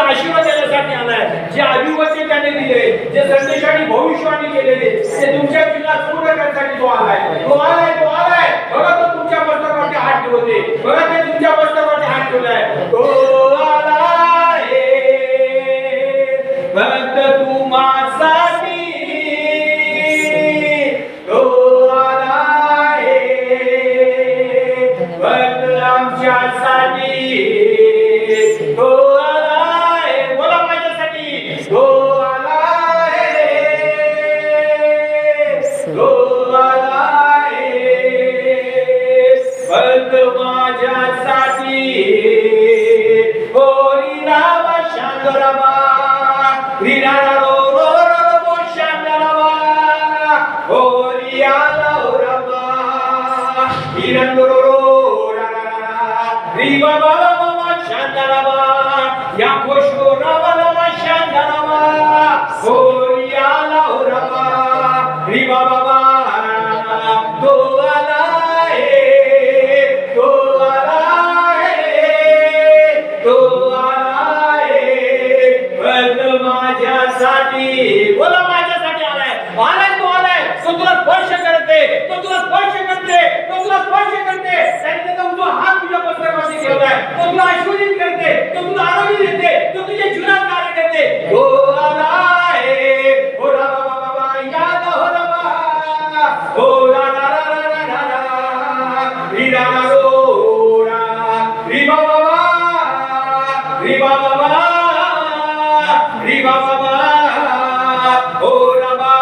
आशीर्वाद देण्यासाठी आलाय. जे अभिवचन त्याने दिले, जे संदेश आणि भविष्यवाणी केलेले ते तुमच्या जीवनात पूर्ण करण्यासाठी तो आलाय, तो आलाय, तो आलाय. बघा तो तुमच्या मस्तकावरती हात ठेवते, बघा ते तुमच्या मस्तकावरती हात ठेवलाय. तो आलाय फक्त तुम्हासाठी, तो आलाय फक्त आमच्यासाठी, तो माझ्यासाठी Irandororo, Riba Baba Shandaraba, Yakosho Rabalama Shandaraba, Oriala Uraba, Riba Baba, Doalae, माझ्यासाठी बोला माझ्यासाठी आलाय तो आलाय तो तुला स्पर्श करते तो तुला स्पर्श करते तो तुला स्पर्श करते त्याने तो हात तुझ्या पत्रामध्ये ठेवलाय तो तुला आशीर्वादित करते तो तुला आरोग्य देते तो तुझ्या जीवनात कार्य करते हो आलाय हो रामा बाबा याद हो रामा हो रा रा रा रा रा रा री रा रा रो रा री बाबा री बाबा री बाबा हो Rama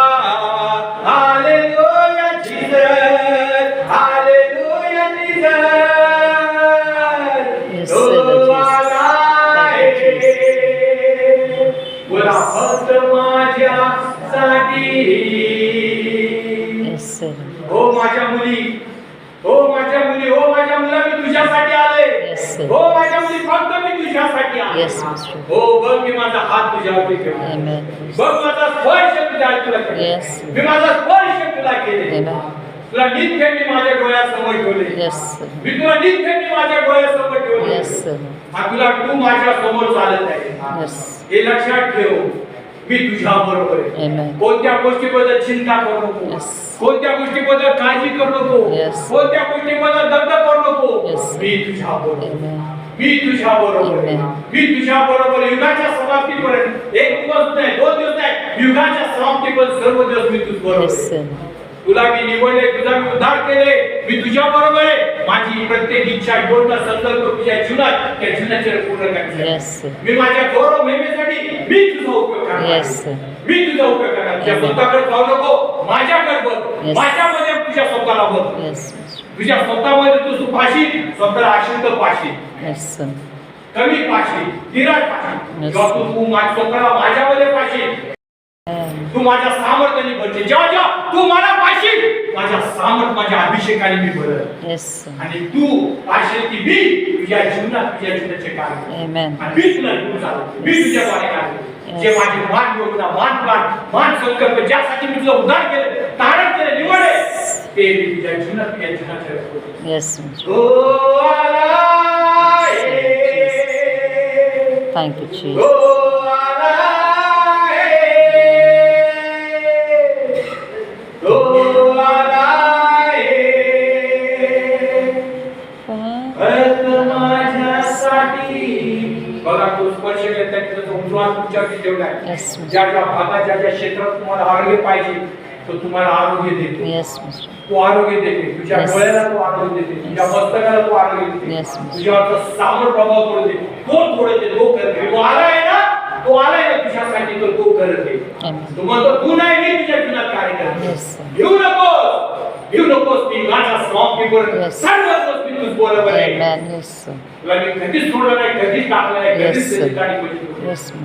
hallelujah Jesus hallelujah Jesus बोला फक्त माझ्यासाठी हो माझ्या मुली हो माझ्या मुली हो माझ्या मुला मी तुझ्यासाठी आले हो माझ्या मुली फक्त मी तुझ्यासाठी आले हो बघ मी माझा हात तुझ्यावरती ठेवला बघ माझा स्पर्श तुला केला मी माझा स्पर्श तुला केले तुला नित्य मी माझ्या डोळ्यासमोर ठेवले मी तुला नित्य मी माझ्या डोळ्यासमोर ठेवले तुला तू माझ्या समोर चालत आहे हे लक्षात ठेव मी तुझ्या बरोबर आहे कोणत्या गोष्टीबद्दल चिंता करू नको कोणत्या गोष्टीबद्दल काळजी करू नको कोणत्या गोष्टीबद्दल दगदग करू नको मी तुझ्या बरोबर मी तुझ्या बरोबर मी तुझ्या बरोबर युगाच्या समाप्तीपर्यंत एक दिवस नाही दोन दिवस नाही युगाच्या समाप्तीपर्यंत सर्व दिवस मी तुझ बरोबर तुला मी निवडले तुझा मी उद्धार केले मी तुझ्या बरोबर आहे माझी प्रत्येक इच्छा योजना संकल्प तुझ्या जीवनात त्या जीवनाचे पूर्ण करण्यासाठी मी माझ्या गौरव महिमेसाठी मी तुझा उपयोग करणार मी तुझा उपयोग करणार तुझ्या स्वतःकडे पाहू नको माझ्याकडे बघ माझ्यामध्ये तुझ्या स्वतःला बघ तुझ्या स्वतःमध्ये तू पाशी स्वतःला अशुद्ध पाशी कमी पाशी निराश पाशी जेव्हा तू स्वतःला माझ्यामध्ये पाशी तू माझ्या सामर्थ्याने बनते जेव्हा जेव्हा तू मला पाशील माझ्या सामर्थ माझ्या अभिषेकाने मी भरल आणि तू पाशील की मी तुझ्या जीवनात तुझ्या जीवनाचे कार्य आणि मी तुला घेऊन चालतो मी तुझ्या द्वारे कार्य जे माझे मान योजना मान प्राण मान संकल्प ज्यासाठी मी तुझं उद्धार केलं तारण केलं निवडले ते मी तुझ्या जीवनात तुझ्या जीवनात Thank you, Jesus. बघा तो स्पर्श केला त्याचा उजवा तुमच्यावरती ठेवलाय ज्या ज्या भागात ज्या ज्या क्षेत्रात तुम्हाला आरोग्य पाहिजे तो तुम्हाला आरोग्य देतो तो आरोग्य देते तुझ्या डोळ्याला तो आरोग्य देते तुझ्या मस्तकाला तो आरोग्य देते तुझ्यावर सामोर प्रभाव पडू दे तो थोडे तो करते तो आलाय ना तुझ्यासाठी तो करत आहे तो म्हणतो तू नाही मी तुझ्या जीवनात कार्य करतो घेऊ नकोस मी माझ्या समाप्तीवर सर्व मी तुझ बरोबर आहे तुला मी कधीच सोडलं नाही कधीच टाकलं नाही कधीच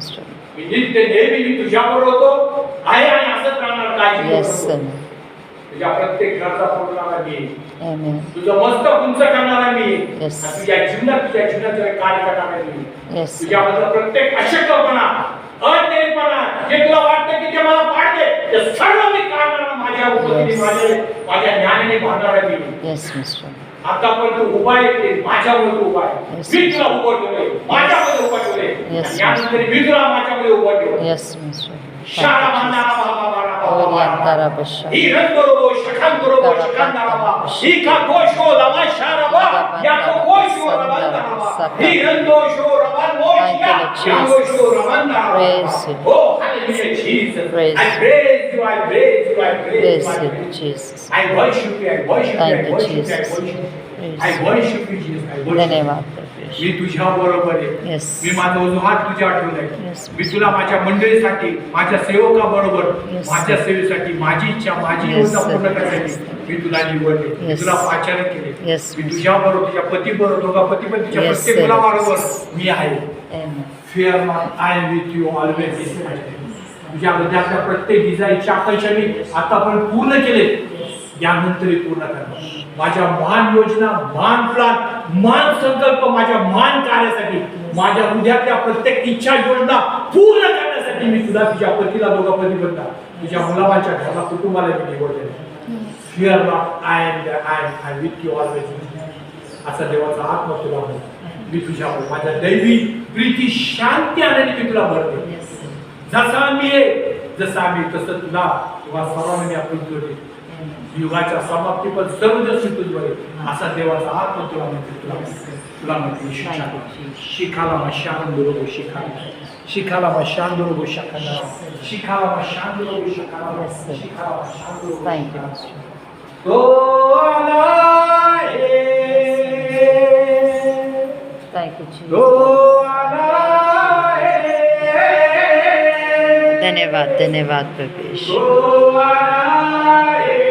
मी नित्य नेहमी मी तुझ्याबरोबर होतो आहे आणि असंच राहणार काळजी तुझ्या प्रत्येक गरजा पूर्णाला मी तुझं मस्तक उंच करणारा मी तुझ्या जीवनात कार्य करणारा मी तुझ्याबद्दल प्रत्येक अशक्यपणा अज्ञानीपणा जे तुला वाटतं की ते मला पाडते ते सर्व मी काढणारा माझ्या उपस्थिती माझ्या ज्ञानाने भांडणारा मी आता पण तू उभा आहे माझ्यावर तू उभा आहे मी तुला उभं ठेवले माझ्यामध्ये उभं ठेवले यानंतर मी तुला माझ्यामध्ये उभं ठेवले शाळा बांधणारा ही रंगरो शखांतरो शखांतरावा ही का गोशो लवा शारावा या को गोशो रवंतरावा ही रंगोशो रवंमोशिया या गोशो रवंतरावा oh hallelujah Jesus I praise you I praise you I praise you Jesus I worship you I worship you I worship you I worship you Jesus I worship you मी तुझ्या बरोबर आहे मी माझा उजवा हात तुझ्या आठवलाय मी तुला माझ्या मंडळीसाठी माझ्या सेवकाबरोबर माझ्या सेवेसाठी माझी इच्छा माझी योजना पूर्ण करण्यासाठी मी तुला निवडले मी तुला पाचारण केले मी तुझ्या बरोबर तुझ्या पती बरोबर दोघा पती पतीच्या प्रत्येक मुलाबरोबर मी आहे fear not I am with you always तुझ्या हृदयातल्या प्रत्येक डिझाईनच्या आकांक्षा मी आतापर्यंत पूर्ण केले यानंतरही पूर्ण करणार माझ्या महान योजना, महान प्लान, महान संकल्प, माझ्या महान कार्यासाठी, माझ्या उद्याच्या प्रत्येक इच्छा योजना पूर्ण करण्यासाठी मी तुला, तुझ्या पतीला, दोघा पतीपत्ता, तुझ्या मुलाबाच्या घराला, कुटुंबाला मी निवडले. Fear not, I am with you always. असा देवाचा आत्मा तुला मी तुझ्यावर माझ्या दैवी प्रीती शांती आनंदी मी तुला भरते. जसा मी आहे, जसा आम्ही तसं तुला किंवा सर्वांनी आपण जोडले. युगाच्या समाप्ती पण सर्व दर्शन तुझ्यावर असा देवाचा आत्मा तुला म्हणते शिखाला मा शांदुरो शिखाला मा शांदुरो शिखाला मा शांदुरो शिखाला मा शांदुरो. थँक्यू तो आला आहे, थँक्यू जीसस. तो आला आहे, धन्यवाद धन्यवाद प्रभेश. तो आला आहे.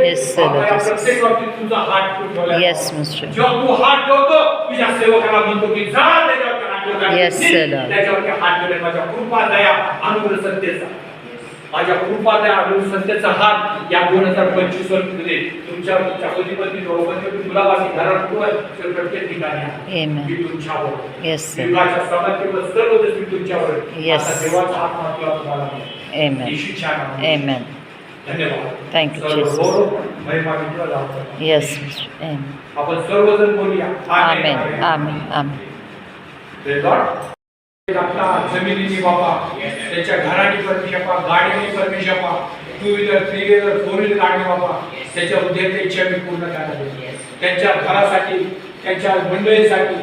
Yes, sir, बाबा, या Jesus. प्रत्येक बाबतीत तुझा हात ठेवला. Yes, Mr. जेव्हा तू हात ठेवतो तुझ्या सेवकाला म्हणतो की जा त्याच्यावरती हात ठेव. Yes, sir. त्याच्यावरती हात ठेवले. माझ्या कृपा दया अनुग्रह सत्तेचा, माझ्या कृपा दया अनुग्रह सत्तेचा हात या 2025 मध्ये तुमच्या पतीपती दोघांनी मुलाबाची घरात प्रत्येक ठिकाणी आहे. Amen. मी तुमच्यावर Yes, sir. युगाच्या समाप्तीवर सर्व दृष्टी तुमच्यावर Yes. असा देवाचा आत्मा तुला तुम्हाला Amen. येशूच्या नावाने. Amen. धन्यवाद. Thank you, सर्व Jesus. गौरव, महिमा मी तुला लावतो. Yes, Mr. Amen. आपण सर्वजण बोलूया. Amen. Amen. Amen. Praise God. आपला जमिनीची बाबा, त्याच्या घराने परमेशपा, गाडीने परमेशपा, 2 व्हीलर 3 व्हीलर 4 व्हीलर गाडी बाबा, त्याच्या उद्याच्या इच्छा मी पूर्ण करणार आहे. त्यांच्या घरासाठी, त्यांच्या मंडळीसाठी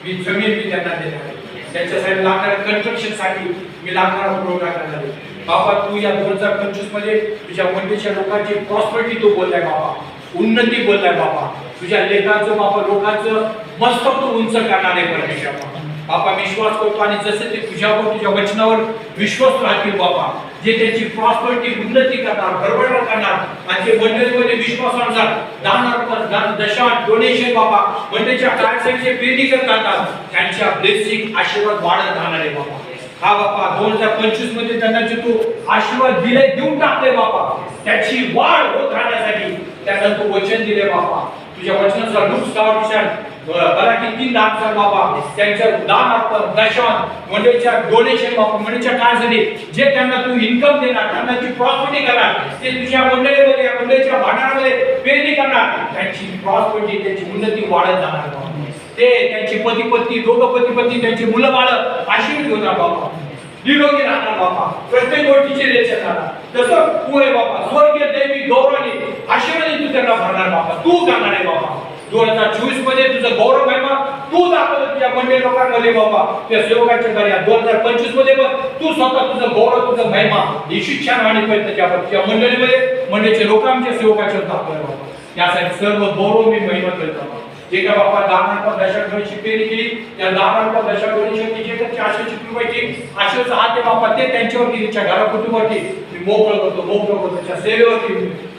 मी जमीन मी त्यांना देणार आहे. त्यांच्यासाठी लागणाऱ्या कन्स्ट्रक्शनसाठी मी लागणारा पुरवठा करणार आहे. बाबा तू या 2025 मध्ये तुझ्या मंडळीच्या लोकांची प्रॉस्पेरिटी तू बोललाय बाबा, उन्नती बोललाय बाबा, तुझ्या लेखाचं बाबा लोकांचं मस्तक तू उंच करणार आहे परमेशपा. बाबा विश्वास करतो आणि जसे ते तुझ्यावर तुझ्या वचनावर विश्वास राहतील बाबा, जे त्यांची प्रॉस्पेरिटी उन्नती करणार, भरभराट करणार आणि जे मंडळीमध्ये विश्वासानुसार दान दशांश डोनेशन बाबा मंडळीच्या कार्यासाठी प्रेरित करतात, त्यांच्या ब्लेसिंग आशीर्वाद वाढत राहणार आहे बाबा. हा बाबा 2025 मध्ये त्यांना जे तू आशीर्वाद दिले देऊन टाकले बाबा, त्याची वाढ होत राहण्यासाठी त्यांना तू वचन दिले बाबा. तुझ्या वचनानुसार बराकी 3 लाख बाबा त्यांच्या दान अर्पण दशांश मंडळीच्या डोनेशन बाबा मंडळीच्या कार्यासाठी जे त्यांना तू इन्कम देणार, त्यांना जी प्रॉस्पेरिटी करणार, ते तुझ्या मंडळीमध्ये या मंडळीच्या भांडारामध्ये पेरणी करणार, त्यांची प्रॉस्पेरिटी त्यांची उन्नती वाढत जाणार बाबा. ते त्यांची पती दोघं पती त्यांची मुलं बाळ आशीर्वाद होणार बाबा, निरोगी राहणार बाबा, प्रत्येक गोष्टीचे रेचन राहणार. तसं तू आहे बाबा स्वर्गीय दैवी गौरवाने आशीर्वाद तू त्यांना भरणार बाबा, तू करणार आहे बाबा. 2024 मध्ये तुझं गौरव महिमा तू दाखवलं तुझ्या मंडळी लोकांमध्ये बाबा, त्या सेवकांच्या घरी. 2025 मध्ये पण तू स्वतः तुझं गौरव तुझं महिमा येशूच्या नावाने तुझ्या मंडळीमध्ये मंडळीच्या लोकांच्या सेवकाच्या दाखवलं बाबा. यासाठी सर्व गौरव मी महिमा करतो बाबा. जे का बाबा दानार्पण दशकभराची पेरणी केली, त्या दानार्पण दशकभराची जे त्यांची आशेची कृपेची आशेचा हात आहे बाबा, ते त्यांच्यावरती त्यांच्या घरा कुटुंबावरती मी मोकळं करतो त्याच्या सेवेवरती,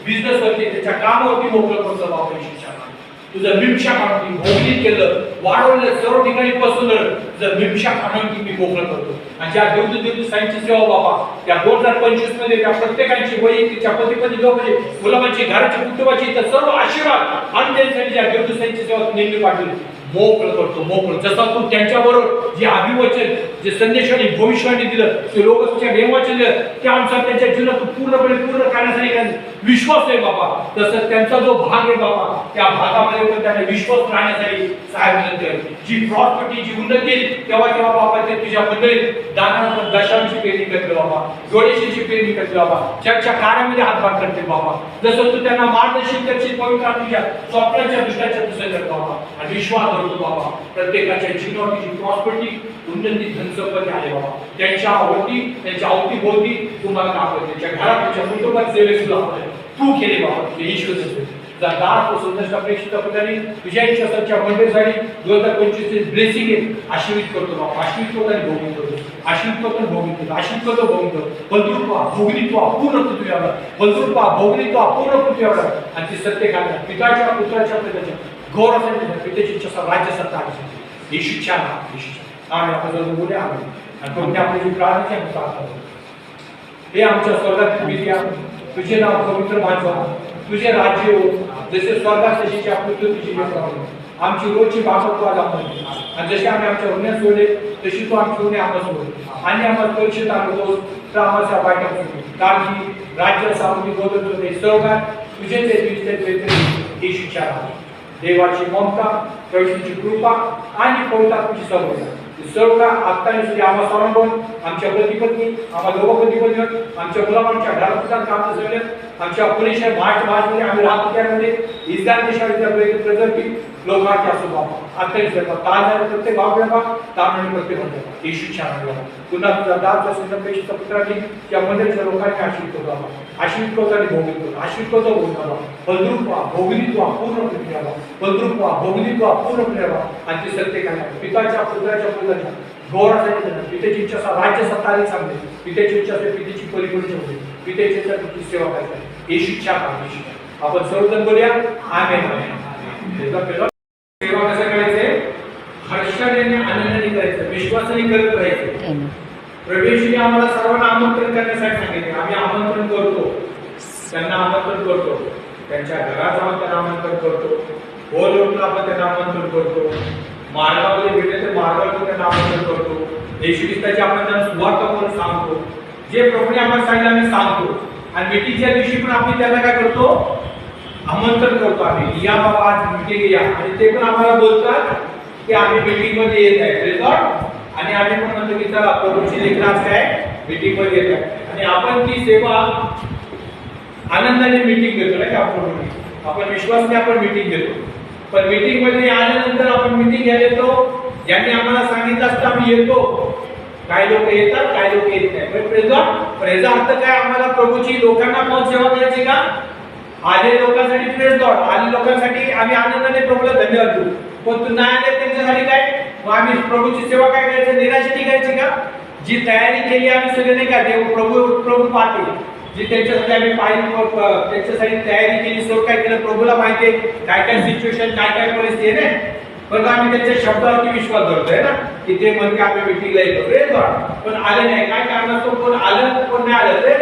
बिझनेसवरती, त्याच्या कामावरती मोकळं करतो बाबा. येशूच्या तुझं मिमशा काढून भोगीत केलं, वाढवलं, सर्व ठिकाणी पसरलं, तुझं मिमशा काढून मी मोकळं करतो. आणि ज्या देवदूत साईंची सेवा बाबा त्या 2025 मध्ये त्या प्रत्येकाची वैयक्तिक पती लोकांची मुलांची घराची कुटुंबाची सर्व आशीर्वाद आणि त्यांच्यासाठी ज्या देवदूत साईंची सेवा नेहमी पाठवली मोकळं करतो. जसा तू त्यांच्याबरोबर जे अभिवचन जे संदेश आणि भविष्यवाणी दिलं, ते लोक तुझ्या देवाचे दिलं, त्यानुसार त्यांच्या जीवनात पूर्ण करण्यासाठी विश्वास आहे बाबा. तसं त्यांचा जो भाग आहे बाबा, त्या भागामध्ये पण त्यांना विश्वास राहण्यासाठी सहाय्य मिळते. जी प्रॉस्पेरिटी जी उन्नती तेव्हा बाबा ते तुझ्या मंडळीत दानार्पण दशांची पेरणी करते बाबा, डोनेशनची पेरणी करते बाबा, ज्यांच्या कार्यामध्ये हातभार करते बाबा. जसं तू त्यांना मार्गदर्शन करशील पवित्र तुझ्या स्वप्नांच्या दृष्टाच्या तुझं करतो बाबा. आणि विश्वास करतो बाबा प्रत्येकाच्या जीवनाची प्रॉस्पेरिटी उन्नती धनसंपत्ती आहे बाबा. त्यांच्या आवडती त्यांच्या अवतीभोवती तुम्हाला काम करते, त्यांच्या घरात त्यांच्या कुटुंबात सेवे सुद्धा तू केले बाबा. तुझे ईश्वर दारापासून अपेक्षित पद्धतीने तुझ्या इच्छाच्या मंडळीसाठी 2025 ब्लेसिंग आशीर्वित करतो बाबा. आशीर्वित करतो आणि भोगीत करतो, आशीर्वित करतो भोगीत करतो, आशीर्वित करतो भोगीत करतो. बलदूरपा भोगनीत्व अपूर्ण पृथ्वीवर, बलदूरपा भोगनीत्व अपूर्ण पृथ्वीवर. आणि ती सत्य काढणार पिताच्या पुत्राच्या पिताच्या गौरवासाठी पित्याची इच्छा राज्य सत्ता आहे येशूच्या नावात. येशूच्या आम्ही आपण जर बोलले आम्ही आणि कोणत्या आपली जी प्रार्थना आहे प्रार्थना हे आमच्या स्वर्गातील पित्या, तुझे नाव पवित्र मानवा, तुझे राज्य हो, जसे स्वर्गात तशी आपली पृथ्वीची लेकरं आमची रोजची बाबत तू आज आम्हाला आणि जसे आम्ही आमच्या गुन्ह्यात सोडले तशी तू आमची गुन्हे आम्हाला सोड आणि आम्हाला परीक्षेत आणतो तर आम्हाला वाईट काळजी राज्य सावधी बोलत होते सर्वात तुझे ही शिक्षा देवाची ममता प्रभूची कृपा आणि पवित्रात्म्याची सर्वता सर्व का आता आम्हा सर्वांवर आमच्या प्रतिपत्नी आम्हा दोघं प्रतिपत्नी आमच्या मुलांच्या घरात काम झाले आमच्या पुरेशा महाराष्ट्रामध्ये आम्ही राहतो त्यामध्ये इस्रायल देशाच्या प्रगती लोकांचे असो बाबा आता ताज प्रत्येक बाबा तामिळ प्रत्येक म्हणतो येशू छान पुन्हा तुझा दास सुंदरपेक्षा पुत्रांनी त्या मंदिराच्या लोकांनी आशीर्वाद होतो बाबा आशीर्वाद आणि भोगितो आशीर्वाद होतो बंधुत्व भोगित्व पूर्ण प्रक्रिया बंधुत्व भोगित्व पूर्ण प्रक्रिया आणि ते सत्य काय पिताच्या पुत्राच्या पुत्राच्या गौरवासाठी पितेची इच्छा राज्य सत्तारी सांगते पितेची इच्छा असते पितेची परिपूर्ण होते पितेची इच्छा तिची सेवा करायची ही शिक्षा पाहिजे आपण सर्वजण बोलूया आमेन सेवा कसं करायचंय हर्षाने आनंदाने करायचं विश्वासाने करत राहायचं प्रवेशने आम्हाला सर्वांना आमंत्रण करण्यासाठी सांगितले आम्ही आमंत्रण करतो त्यांना आमंत्रण करतो त्यांच्या घरात जाऊन त्यांना आमंत्रण करतो बोलवून आपण त्यांना आमंत्रण करतो मार्गामध्ये भेटले तर मार्गावर त्यांना आमंत्रण करतो येशू ख्रिस्ताची आपण त्यांना सुवार्ता करून सांगतो जे प्रभूने आम्हाला सांगितलं आम्ही सांगतो आणि मीटिंगच्या दिवशी पण आम्ही त्यांना काय करतो आमंत्रण करतो आम्ही या बाबा आज मीटिंग या आणि ते पण आम्हाला बोलतात की आम्ही मीटिंग मध्ये येत आहे रिसॉर्ट आणि आम्ही पण म्हणतो की चला प्रभूची लेकरं आज काय मीटिंग मध्ये येत आहे आणि आपण ती सेवा आनंदाने मीटिंग घेतो नाही का आपण विश्वासाने आपण मीटिंग घेतो पण मीटिंग मध्ये आल्यानंतर आपण मीटिंग घ्यायला येतो ज्यांनी आम्हाला सांगितलं असतं आम्ही येतो काही लोक येतात काही लोक येत नाही पण याचा अर्थ काय आम्हाला प्रभूची लोकांना पण सेवा करायची का आले लोकांसाठी प्रेस लॉर्ड आले लोकांसाठी आम्ही आनंदाने प्रभूला धन्यवाद देऊ पण तू नाही आले त्यांच्यासाठी काय मग आम्ही प्रभूची सेवा काय करायची निराशेची करायची का जी तयारी केली आम्ही सगळे नाही का देव प्रभू पाहते जी त्यांच्यासाठी आम्ही पाहिली त्यांच्यासाठी तयारी केली सर्व काय केलं प्रभूला माहिती आहे काय काय सिच्युएशन काय काय परिस्थिती आहे ना पण आम्ही त्यांच्या शब्दावरती विश्वास धरतोय ना की ते म्हणजे आम्ही मीटिंगला येतो रे पण आले नाही काय कारण असतो कोण आलं कोण नाही आलं रे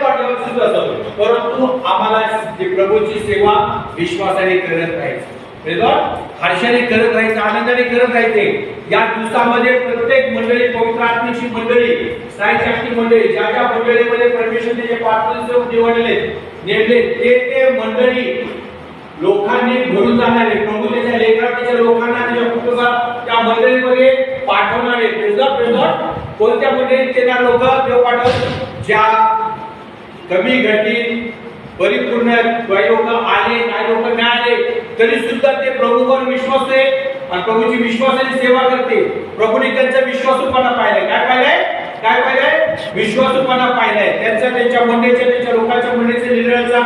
सुद्धा असतो परंतु आम्हाला प्रभूची सेवा विश्वासाने करत राहायची हर्षाने करत राहायचं आनंदाने करत राहायचे या दिवसामध्ये प्रत्येक मंडळी पवित्र आत्म्याची मंडळी साहित्याची मंडळी ज्या ज्या मंडळीमध्ये परमेश्वरने जे पात्र निवडले नेमले ते मंडळी लोकांनी भरून जाणारे प्रभू त्याच्या लेकराच्या लोकांना त्याच्या कुटुंबात त्या मंडळीमध्ये पाठवणारे कोणत्या मंडळीत त्यांना लोक देव पाठवत ज्या कमी घटी परिपूर्ण लोक आले काही लोक नाही आले तरी सुद्धा ते प्रभूवर विश्वास आहे आणि प्रभूची विश्वासाने सेवा करते प्रभूने त्यांचा विश्वासूपणा पाहिलाय काय पाहिलंय विश्वासूपणा पाहिलाय त्यांच्या मंडळीच्या त्यांच्या लोकांच्या मंडळीच्या लिडरचा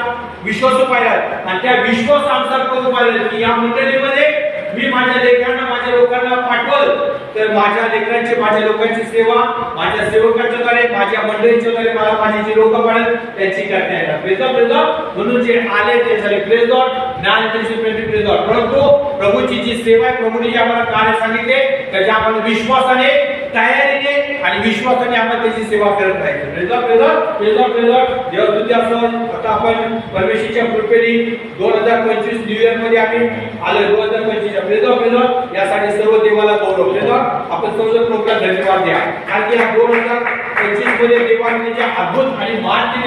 विश्वास पाहिलाय आणि त्या विश्वासानुसार प्रभू पाहिलं की या मंडळीमध्ये मी माझ्या लेकरांना माझ्या लोकांना पाठवल तर माझ्या लेकरांची माझ्या लोकांची सेवा माझ्या सेवकांच्या द्वारे माझ्या मंडळीच्या द्वारे मला माझी जी लोक पडत त्यांची करता येणार म्हणून जे आले ते झाले प्रेज लॉर्ड ज्ञान प्रेज लॉर्ड परंतु प्रभूची जी सेवा आहे प्रभूने जे आम्हाला कार्य सांगितले त्याच्या आपण विश्वासाने तयारीने आणि विश्वासाने आपण त्याची सेवा करत राहायचं देव तुझे असो आता आपण परमेश्वरच्या कृपेने 2025 न्यू इयर मध्ये आम्ही आलो 2025 यासाठी सर्व देवाला गौरव आपण सर्व प्रोग्राम धन्यवाद द्या कारण की 2025 मध्ये देवाने जे अद्भुत आणि महान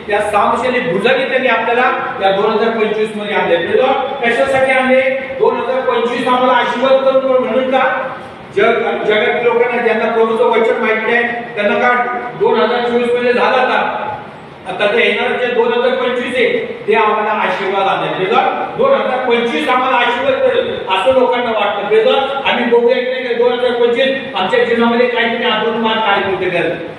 त्या सामशाली भुजाने त्यांनी आपल्याला या 2025 मध्ये आणले कशासाठी आणले 2025 आम्हाला आशीर्वाद करून म्हणून का जगातील लोकांना ज्यांना प्रभूचं वचन माहिती आहे त्यांना का 2024 मध्ये झाला का आता ते येणार जे 2025 आहे ते आम्हाला आशीर्वाद आले 2025 आम्हाला आशीर्वाद करेल असं लोकांना वाटतं आम्ही बघूया की 2025 आमच्या जीवनामध्ये काहीतरी अद्भुतमान कार्य होते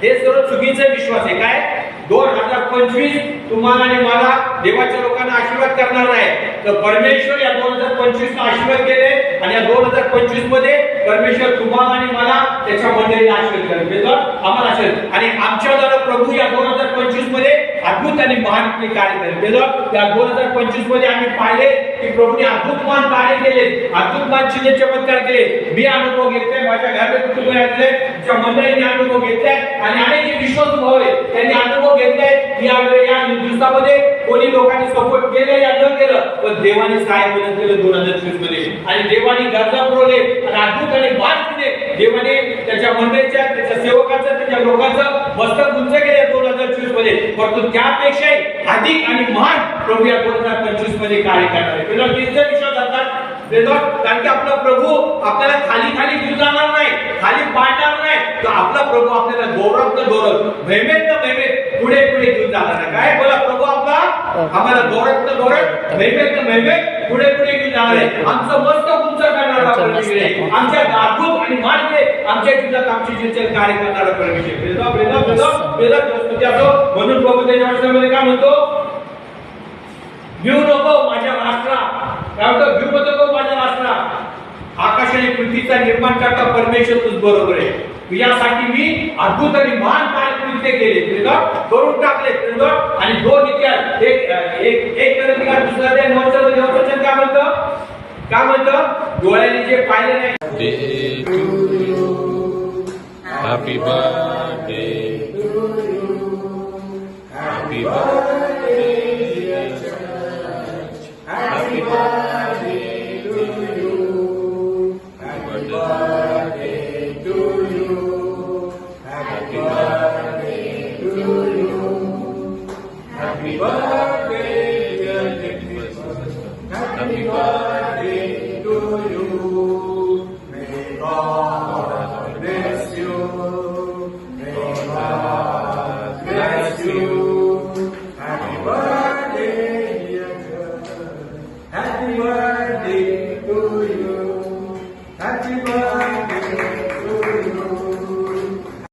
हे सर्व चुकीचा विश्वास आहे काय 2025 तुम्हाला आणि मला देवाच्या लोकांना आशीर्वाद करणार नाही तर परमेश्वर या 2025 ला आशीर्वाद केले आणि या 2025 मध्ये परमेश्वर तुम्हाला आणि मला त्याच्या मंडळीला आशीर्वाद करेल आम्हाला आशीर्वाद आणि आमच्या द्वारा प्रभू या 2025 मध्ये अद्भुत आणि महान कार्य करेल या 2025 मध्ये आम्ही पाहिले की प्रभूने अद्भुतमान कार्य केले अद्भुत मानशीने चमत्कार केले. मी अनुभव घेतले, माझ्या घरातले कुटुंबियांचे ज्या मंडळींनी अनुभव घेतले आणि अनेक जे विश्वास भाऊ आहेत त्यांनी अनुभव घेतले. या दिवसामध्ये कोणी लोकांनी सपोर्ट केले या न केलं, पण देवाने सहाय्य मदत केलं 2024 मध्ये आणि देवाने गरजा पुरवले आणि अद्भुत आणि मानशीने देवाने त्याच्या मंडळीच्या, त्याच्या सेवकाचं, त्याच्या लोकांचं मस्तक उंच केले 2024 मध्ये. परंतु त्यापेक्षाही अधिक आणि महान प्रभू या 2025 मध्ये कार्य करणार आहे. पहिला किती विश्वास असतात कारण की आपला प्रभू आपल्याला खाली खाली घेऊन जाणार नाही, खाली पाडणार नाही. तर आपला प्रभू आपल्याला गौरव महिमेत पुढे पुढे घेऊन जाणार आहे. काय बोला, प्रभू आपला आम्हाला गौरव महिमेत पुढे पुढे घेऊन जाणार आहे. आमचं मस्त उंच करणारा परमेश्वर, आमच्या अद्भुत आणि मानले आमच्या जीवनात आमची जीवन कार्य करणारा परमेश्वर. म्हणून प्रभू त्याच्या वचनामध्ये काय म्हणतो, भिऊ नको माझ्या राष्ट्रा, काय म्हणतो, भिऊ नको माझ्या राष्ट्रा, आकाश आणि पृथ्वीचा निर्माण करता परमेश्वर तुझ बरोबर आहे. यासाठी मी अद्भुत आणि महान कार्य कृत्य केले, करून टाकले. आणि दोन इतिहास, एक दुसरा त्या 9 मध्ये वचन काय म्हणतं, डोळ्याने जे पाहिलं नाही. Happy birthday to you. Happy birthday.